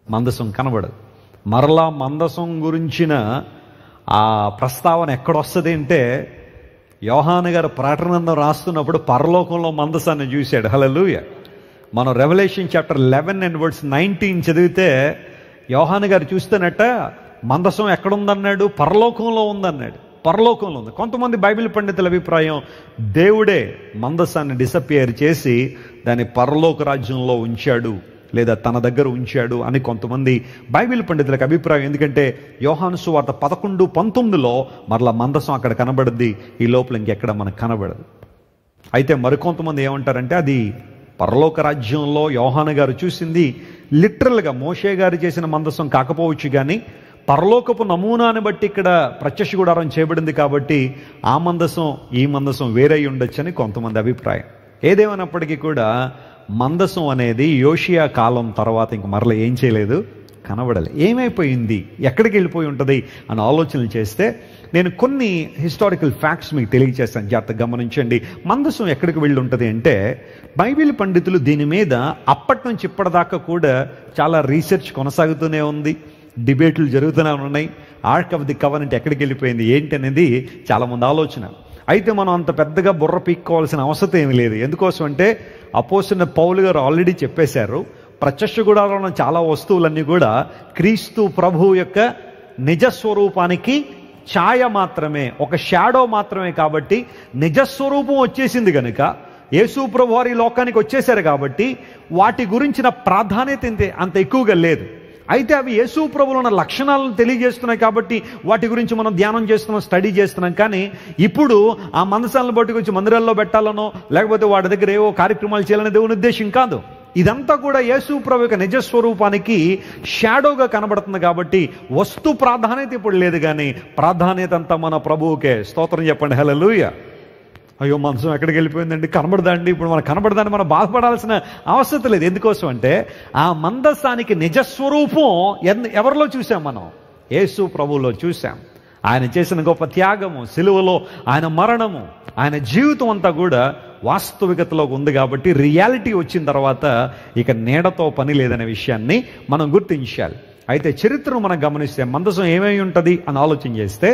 Speaker 2: మందసం కనబడదు. మరలా మందసం గురించిన ఆ ప్రస్తావన ఎక్కడొస్తుంది అంటే యోహాను గారు ప్రకటన రాస్తున్నప్పుడు పరలోకంలో మందసాన్ని చూశాడు. హల్లెలూయా. మనం రెవల్యూషన్ చాప్టర్ 11 and verse 19 చదివితే యోహాను గారు చూస్తేనట మందసం ఎక్కడుందన్నాడు? పరలోకంలో ఉందన్నాడు. పరలోకంలో ఉంది. కొంతమంది బైబిల్ పండితుల అభిప్రాయం దేవుడే మందసాన్ని డిసపియర్ చేసి దాన్ని పరలోక రాజ్యంలో ఉంచాడు లేదా తన దగ్గర ఉంచాడు అని కొంతమంది బైబిల్ పండితులకు అభిప్రాయం. ఎందుకంటే యోహాను సువార్త 11:19లో మరలా మందసం అక్కడ కనబడుద్ది, ఈ లోపల ఇంకెక్కడ మనకు కనబడదు. అయితే మరికొంతమంది ఏమంటారంటే అది పరలోక రాజ్యంలో యోహాను గారు చూసింది లిటరల్గా మోషే గారు చేసిన మందసం కాకపోవచ్చు, కానీ పరలోకపు నమూనాను బట్టి ఇక్కడ ప్రత్యక్ష గుడారం చేయబడింది కాబట్టి ఆ మందసం ఈ మందసం వేరై ఉండొచ్చని కొంతమంది అభిప్రాయం. ఏదేమైనప్పటికీ కూడా మందసం అనేది యోషియా కాలం తర్వాత ఇంక మరలా ఏం చేయలేదు, కనబడలే. ఏమైపోయింది, ఎక్కడికి వెళ్ళిపోయి ఉంటుంది అని ఆలోచనలు చేస్తే నేను కొన్ని హిస్టారికల్ ఫ్యాక్ట్స్ మీకు తెలియజేస్తాను, జాగ్రత్తగా గమనించండి. మందసం ఎక్కడికి వెళ్ళి ఉంటుంది అంటే బైబిల్ పండితులు దీని మీద అప్పటి నుంచి ఇప్పటిదాకా కూడా చాలా రీసెర్చ్ కొనసాగుతూనే ఉంది, డిబేట్లు జరుగుతూనే ఉన్నాయి. ఆర్క్ ఆఫ్ ది కవెనెంట్ ఎక్కడికి వెళ్ళిపోయింది ఏంటి అనేది చాలామంది ఆలోచన. అయితే మనం అంత పెద్దగా బుర్ర పీక్కోవాల్సిన అవసరం ఏమి లేదు. ఎందుకోసం అంటే అపోస్తలుడైన పౌలు గారు ఆల్రెడీ చెప్పేశారు, ప్రత్యక్ష గుడారంలో చాలా వస్తువులన్నీ కూడా క్రీస్తు ప్రభువు యొక్క నిజస్వరూపానికి ఛాయ మాత్రమే, ఒక షాడో మాత్రమే. కాబట్టి నిజస్వరూపం వచ్చేసింది కనుక యేసు ప్రభు వారి లోకానికి వచ్చేశారు కాబట్టి వాటి గురించిన ప్రాధాన్యత అంత ఎక్కువగా లేదు. అయితే అవి యేసు ప్రభువులో ఉన్న లక్షణాలను తెలియజేస్తున్నాయి కాబట్టి వాటి గురించి మనం ధ్యానం చేస్తున్నాం, స్టడీ చేస్తున్నాం. కానీ ఇప్పుడు ఆ మందసాలను పట్టుకొచ్చి మందిరాల్లో పెట్టాలనో లేకపోతే వాటి దగ్గర ఏవో కార్యక్రమాలు చేయాలనే దేవుని ఉద్దేశం కాదు. ఇదంతా కూడా యేసు ప్రభు యొక్క నిజస్వరూపానికి షాడోగా కనబడుతుంది. కాబట్టి వస్తు ప్రాధాన్యత ఇప్పుడు లేదు, కానీ ప్రాధాన్యత అంతా మన ప్రభువుకే. స్తోత్రం చెప్పండి. హల్లెలూయా. అయ్యో మందసం ఎక్కడికి వెళ్ళిపోయిందండి, కనబడదండి. ఇప్పుడు మనం కనబడదాన్ని మనం బాధపడాల్సిన అవసరం లేదు. ఎందుకోసం అంటే ఆ మందసానికి నిజస్వరూపం ఎవరిలో చూసాం? మనం యేసు ప్రభువులో చూసాం. ఆయన చేసిన గొప్ప త్యాగము, సిలువలో ఆయన మరణము, ఆయన జీవితం అంతా కూడా వాస్తవికతలోకి ఉంది. కాబట్టి రియాలిటీ వచ్చిన తర్వాత ఇక నీడతో పని లేదనే విషయాన్ని మనం గుర్తించాలి. అయితే చరిత్రను మనం గమనిస్తే మందసం ఏమై ఉంటుంది అని ఆలోచన చేస్తే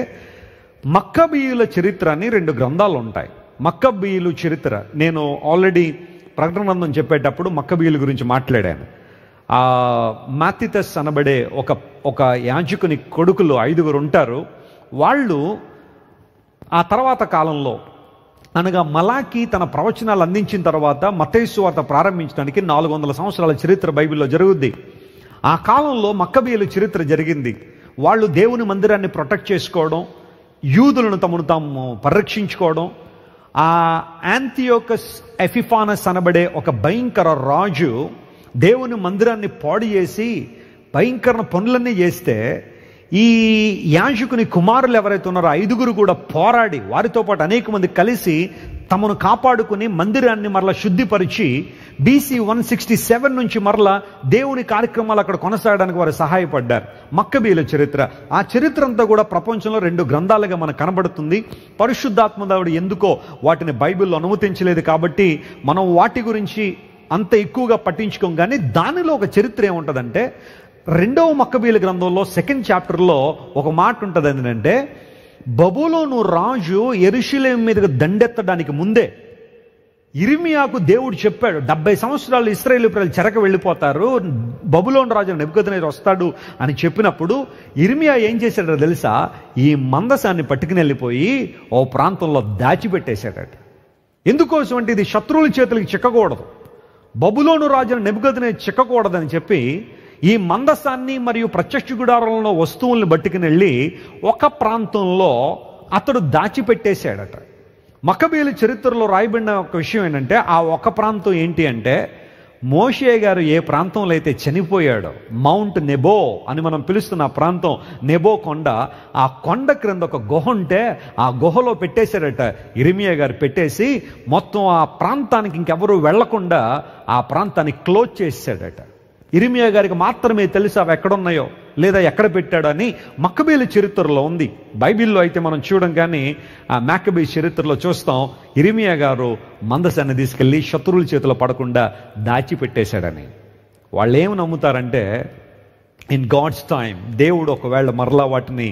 Speaker 2: మక్కబీయుల చరిత్ర అని 2 గ్రంథాలు ఉంటాయి. మక్కబీయులు చరిత్ర నేను ఆల్రెడీ ప్రకటన గ్రంథం చెప్పేటప్పుడు మక్కబీయుల గురించి మాట్లాడాను. మాథితస్ అనబడే ఒక యాజకుని కొడుకులు 5 ఉంటారు. వాళ్ళు ఆ తర్వాత కాలంలో అనగా మలాకి తన ప్రవచనాలు అందించిన తర్వాత మత్తయి సువార్త ప్రారంభించడానికి 400 సంవత్సరాల చరిత్ర బైబిల్లో జరుగుద్ది. ఆ కాలంలో మక్కబీయుల చరిత్ర జరిగింది. వాళ్ళు దేవుని మందిరాన్ని ప్రొటెక్ట్ చేసుకోవడం, యూదులను తమను తాము పరిరక్షించుకోవడం. ఆ యాంతియోకస్ ఎపిఫానస్ అనబడే ఒక భయంకర రాజు దేవుని మందిరాన్ని పాడు చేసి భయంకర పనులన్నీ చేస్తే ఈ యాజకుని కుమారులు ఎవరైతే ఉన్నారో 5 కూడా పోరాడి వారితో పాటు అనేక మంది కలిసి తమను కాపాడుకుని మందిరాన్ని మరలా శుద్ధిపరిచి BC 167 నుంచి మరలా దేవుని కార్యక్రమాలు అక్కడ కొనసాగడానికి వారు సహాయపడ్డారు. మక్కబీల చరిత్ర, ఆ చరిత్ర అంతా కూడా ప్రపంచంలో 2 గ్రంథాలుగా మనకు కనబడుతుంది. పరిశుద్ధాత్మ దేవుడు ఎందుకో వాటిని బైబిల్లో అనుమతించలేదు కాబట్టి మనం వాటి గురించి అంత ఎక్కువగా పట్టించుకోం. కానీ దానిలో ఒక చరిత్ర ఏముంటుందంటే, 2వ మక్కబీల గ్రంథంలో 2nd చాప్టర్లో ఒక మాట ఉంటుంది. ఏంటంటే, బబులోను రాజు యెరూషలేము మీదకి దండెత్తడానికి ముందే ఇర్మియాకు దేవుడు చెప్పాడు, 70 సంవత్సరాలు ఇశ్రాయేలు ప్రజలు చెరక వెళ్ళిపోతారు, బబులోను రాజు నెబుకద్నెజరు వస్తాడు అని చెప్పినప్పుడు ఇర్మియా ఏం చేశాడో తెలుసా? ఈ మందసాన్ని పట్టుకుని వెళ్ళిపోయి ఓ ప్రాంతంలో దాచిపెట్టేశాడట. ఎందుకోసం అంటే ఇది శత్రువుల చేతులకి చిక్కకూడదు, బబులోను రాజును నెబుకద్నెజరు చిక్కకూడదని చెప్పి ఈ మందసాన్ని మరియు ప్రత్యక్ష గుడారంలో వస్తువుల్ని పట్టుకుని వెళ్ళి ఒక ప్రాంతంలో అతడు దాచిపెట్టేశాడట. మక్కబీయుల చరిత్రలో రాయబడిన ఒక విషయం ఏంటంటే, ఆ ఒక ప్రాంతం ఏంటి అంటే, మోషే గారు ఏ ప్రాంతంలో అయితే చనిపోయాడో, మౌంట్ నెబో అని మనం పిలుస్తున్న ఆ ప్రాంతం, నెబో కొండ, ఆ కొండ క్రింద ఒక గుహ ఉంటే ఆ గుహలో పెట్టేశాడట. ఇర్మియా గారు పెట్టేసి మొత్తం ఆ ప్రాంతానికి ఇంకెవరూ వెళ్లకుండా ఆ ప్రాంతాన్ని క్లోజ్ చేశాడట. ఇర్మియా గారికి మాత్రమే తెలుసు అవి ఎక్కడున్నాయో లేదా ఎక్కడ పెట్టాడో అని మక్కబీయుల చరిత్రలో ఉంది. బైబిల్లో అయితే మనం చూడం, కానీ ఆ మక్కబీ చరిత్రలో చూస్తాం ఇర్మియా గారు మందసాన్ని తీసుకెళ్లి శత్రువుల చేతిలో పడకుండా దాచిపెట్టేశాడని. వాళ్ళు ఏమి నమ్ముతారంటే, ఇన్ గాడ్స్ టైం దేవుడు ఒకవేళ మరలా వాటిని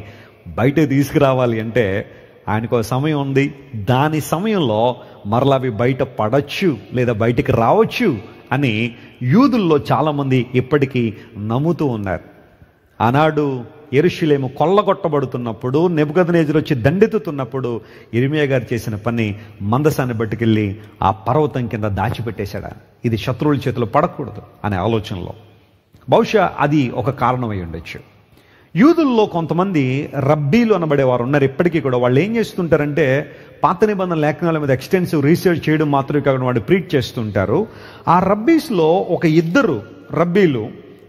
Speaker 2: బయట తీసుకురావాలి అంటే ఆయనకు ఒక సమయం ఉంది. దాని సమయంలో మరలా అవి బయట పడచ్చు లేదా బయటికి రావచ్చు అని యూదుల్లో చాలామంది ఇప్పటికీ నమ్ముతూ ఉన్నారు. ఆనాడు యెరూషలేము కొల్లగొట్టబడుతున్నప్పుడు, నెబుకద్నెజరు వచ్చి దండెత్తుతున్నప్పుడు ఇర్మియా గారు చేసిన పని మందసాన్ని పట్టుకెళ్ళి ఆ పర్వతం కింద దాచిపెట్టేశాడా. ఇది శత్రువుల చేతిలో పడకూడదు అనే ఆలోచనలో. బహుశా అది ఒక కారణమై ఉండొచ్చు. యూదుల్లో కొంతమంది రబ్బీలు అనబడేవారు ఉన్నారు ఇప్పటికీ కూడా. వాళ్ళు ఏం చేస్తుంటారంటే, పాత నిబంధన లేఖనాల మీద ఎక్స్టెన్సివ్ రీసెర్చ్ చేయడం మాత్రమే కాకుండా వాళ్ళు ప్రీచ్ చేస్తుంటారు. ఆ రబ్బీస్లో ఒక 2 రబ్బీలు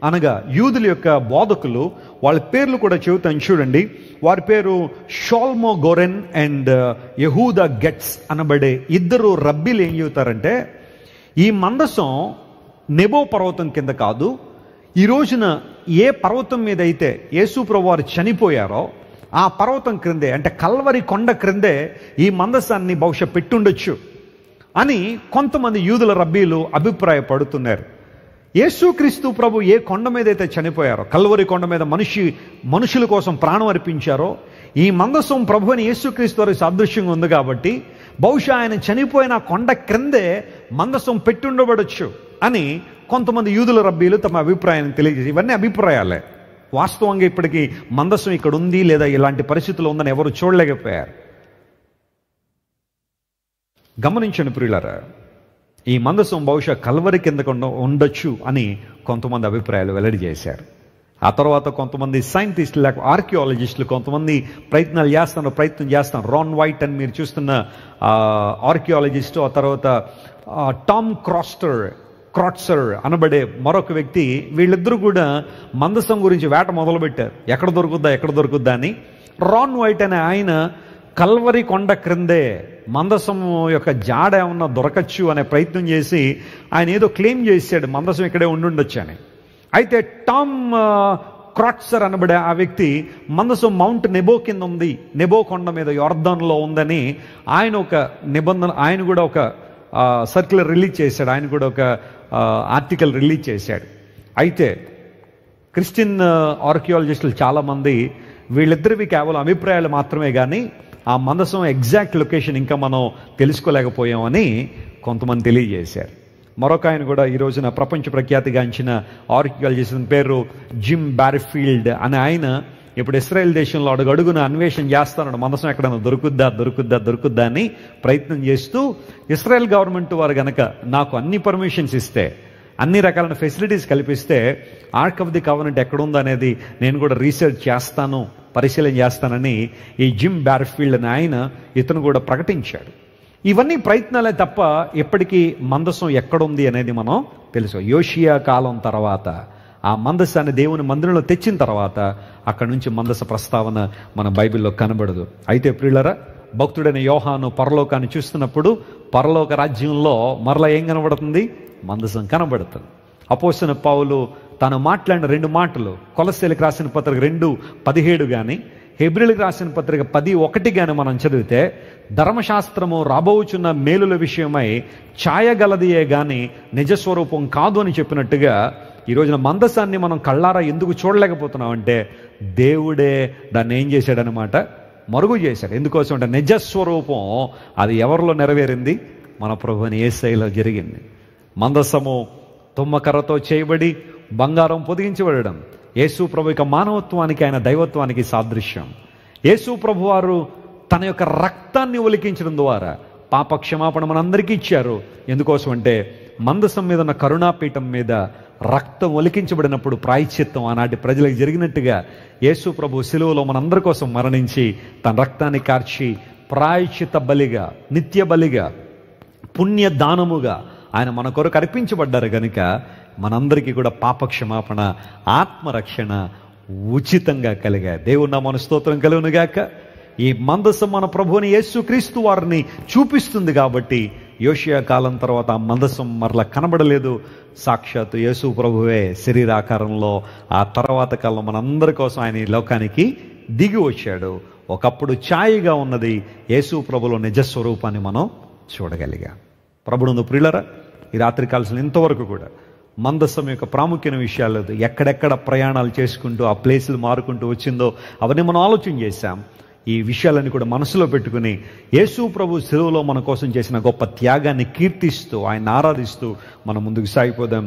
Speaker 2: అనగా యూదుల యొక్క బోధకులు, వాళ్ళ పేర్లు కూడా చెబుతాను చూడండి. వారి పేరు షోల్మో గోరెన్ అండ్ యెహూదా గెట్స్ అనబడే 2 రబ్బీలు ఏం చెబుతారంటే, ఈ మందసం నెబో పర్వతం కింద కాదు, ఈ రోజున ఏ పర్వతం మీద అయితే యేసు ప్రభువు వారు చనిపోయారో ఆ పర్వతం క్రిందే, అంటే కల్వరి కొండ క్రిందే ఈ మందసాన్ని బహుశా పెట్టుండొచ్చు అని కొంతమంది యూదుల రబ్బీలు అభిప్రాయపడుతున్నారు. యేసుక్రీస్తు ప్రభు ఏ కొండ మీద అయితే చనిపోయారో, కల్వరి కొండ మీద మనుషుల కోసం ప్రాణం అర్పించారో, ఈ మందసం ప్రభు అని యేసుక్రీస్తు వారికి సాదృశ్యంగా ఉంది కాబట్టి బహుశా ఆయన చనిపోయిన కొండ క్రిందే మందసం పెట్టుండబడచ్చు అని కొంతమంది యూదుల రబ్బీలు తమ అభిప్రాయాన్ని తెలియజేసి, ఇవన్నీ అభిప్రాయాలే, వాస్తవంగా ఇప్పటికీ మందసం ఇక్కడ ఉంది లేదా ఇలాంటి పరిస్థితులు ఉందని ఎవరు చూడలేకపోయారు. గమనించండి ప్రియులారా, ఈ మందసం బహుశా కల్వరి కింద ఉండొచ్చు అని కొంతమంది అభిప్రాయాలు వెల్లడి చేశారు. ఆ తర్వాత కొంతమంది సైంటిస్టులు లేక ఆర్కియాలజిస్టులు కొంతమంది ప్రయత్నం చేస్తున్నారు. రాన్ వైట్ అని మీరు చూస్తున్న ఆర్కియాలజిస్టు, ఆ తర్వాత టామ్ క్రాట్సర్ అనబడే మరొక వ్యక్తి, వీళ్ళిద్దరూ కూడా మందసం గురించి వేట మొదలుపెట్టారు. ఎక్కడ దొరుకుద్దా అని. రాన్ వైట్ అనే ఆయన కల్వరి కొండ క్రిందే మందసం యొక్క జాడ ఏమన్నా దొరకచ్చు అనే ప్రయత్నం చేసి ఆయన ఏదో క్లెయిమ్ చేశాడు, మందసం ఇక్కడే ఉండుండొచ్చు అని. అయితే టామ్ క్రాట్సర్ అనబడే ఆ వ్యక్తి మందసం మౌంట్ నెబో కింద ఉంది, నెబో కొండ మీద యొర్దాన్లో ఉందని ఆయన ఒక నిబంధన, ఆయన కూడా ఒక సర్క్యులర్ రిలీజ్ చేశాడు, ఆయన కూడా ఒక ఆర్టికల్ రిలీజ్ చేశాడు. అయితే క్రిస్టియన్ ఆర్కియాలజిస్టులు చాలామంది వీళ్ళిద్దరివి కేవలం అభిప్రాయాలు మాత్రమే కానీ ఆ మందసం ఎగ్జాక్ట్ లొకేషన్ ఇంకా మనం తెలుసుకోలేకపోయామని కొంతమంది తెలియజేశారు. మరొక ఆయన కూడా ఈ రోజున ప్రపంచ ప్రఖ్యాతిగాంచిన ఆర్కియాలజిస్ట్ పేరు జిమ్ బారిఫీల్డ్ అనే ఆయన ఇప్పుడు ఇస్రాయేల్ దేశంలో అడుగడుగున అన్వేషణ చేస్తున్నాడు, మందసం ఎక్కడైనా దొరుకుద్దా అని ప్రయత్నం చేస్తూ, ఇస్రాయేల్ గవర్నమెంట్ వారు గనక నాకు అన్ని పర్మిషన్స్ ఇస్తే, అన్ని రకాలైన ఫెసిలిటీస్ కల్పిస్తే ఆర్క్ ఆఫ్ ది కవెనెంట్ ఎక్కడుందో అనేది నేను కూడా రీసెర్చ్ చేస్తాను, పరిశీలన చేస్తానని ఈ జిమ్ బారిఫీల్డ్ అనే ఆయన ఇతను కూడా ప్రకటించాడు.
Speaker 1: ఇవన్నీ ప్రయత్నాలే తప్ప ఎప్పటికీ మందసం ఎక్కడుంది అనేది మనం తెలుసు. యోషియా కాలం తర్వాత ఆ మందసాన్ని దేవుని మందిరంలో తెచ్చిన తర్వాత అక్కడి నుంచి మందస ప్రస్తావన మన బైబిల్లో కనబడదు. అయితే ప్రియులరా, భక్తుడైన యోహాను పరలోకాన్ని చూస్తున్నప్పుడు పరలోక రాజ్యంలో మరలా ఏం కనబడుతుంది? మందసం కనబడుతుంది. అపోస్తలుడైన పౌలు తాను మాట్లాడిన 2 మాటలు, కొలస్సీలకు రాసిన పత్రిక 2:17 కానీ హెబ్రీయులకు రాసిన పత్రిక 10:1 కానీ మనం చదివితే, ధర్మశాస్త్రము రాబోచున్న మేలుల విషయమై ఛాయగలదియే గాని నిజస్వరూపం కాదు అని చెప్పినట్టుగా ఈ రోజున మందసాన్ని మనం కళ్ళారా ఎందుకు చూడలేకపోతున్నామంటే దేవుడే దాన్ని ఏం చేశాడనమాట? మరుగు చేశాడు. ఎందుకోసం అంటే నిజస్వరూపం అది ఎవరిలో నెరవేరింది? మన ప్రభువుని యేసయ్యలో జరిగింది. మందసము తుమ్మకర్రతో చేయబడి బంగారం పొదిగించబడడం యేసు ప్రభు యొక్క మానవత్వానికి, ఆయన దైవత్వానికి సాదృశ్యం. యేసు ప్రభు వారు తన యొక్క రక్తాన్ని ఒలికించడం ద్వారా పాప క్షమాపణ మనందరికీ ఇచ్చారు. ఎందుకోసం అంటే మందసం మీద ఉన్న కరుణాపీఠం మీద రక్తం ఒలికించబడినప్పుడు ప్రాయశ్చిత్తం ఆనాటి ప్రజలకు జరిగినట్టుగా యేసు ప్రభు శిలువలో మనందరి కోసం మరణించి తన రక్తాన్ని కార్చి ప్రాయశ్చిత్త బలిగా, నిత్య బలిగా, పుణ్య దానముగా ఆయన మన కొరకు అర్పించబడ్డారు కనుక మనందరికీ కూడా పాపక్షమాపణ, ఆత్మరక్షణ ఉచితంగా కలిగా. దేవుని నామమున స్తోత్రం కలుగునుగాక. ఈ మందసం మన ప్రభువుని యేసుక్రీస్తు వారిని చూపిస్తుంది కాబట్టి యోషియా కాలం తర్వాత ఆ మందసం మరలా కనబడలేదు. సాక్షాత్తు యేసు ప్రభువే శరీరాకారంలో ఆ తర్వాత కాలం మనందరి కోసం ఆయన ఈ లోకానికి దిగి వచ్చాడు. ఒకప్పుడు ఛాయగా ఉన్నది యేసు ప్రభులో నిజస్వరూపాన్ని మనం చూడగలిగాం. ప్రభువునందు ప్రియులారా, ఈ రాత్రి కాల్సిన ఇంతవరకు కూడా మందసం యొక్క ప్రాముఖ్యమైన విషయాలు ఎక్కడెక్కడ ప్రయాణాలు చేసుకుంటూ ఆ ప్లేసులు మారుకుంటూ వచ్చిందో అవన్నీ మనం ఆలోచన చేశాం. ఈ విషయాలన్నీ కూడా మనసులో పెట్టుకుని యేసు ప్రభు శిలువలో మన కోసం చేసిన గొప్ప త్యాగాన్ని కీర్తిస్తూ, ఆయన ఆరాధిస్తూ మనం ముందుకు సాగిపోదాం.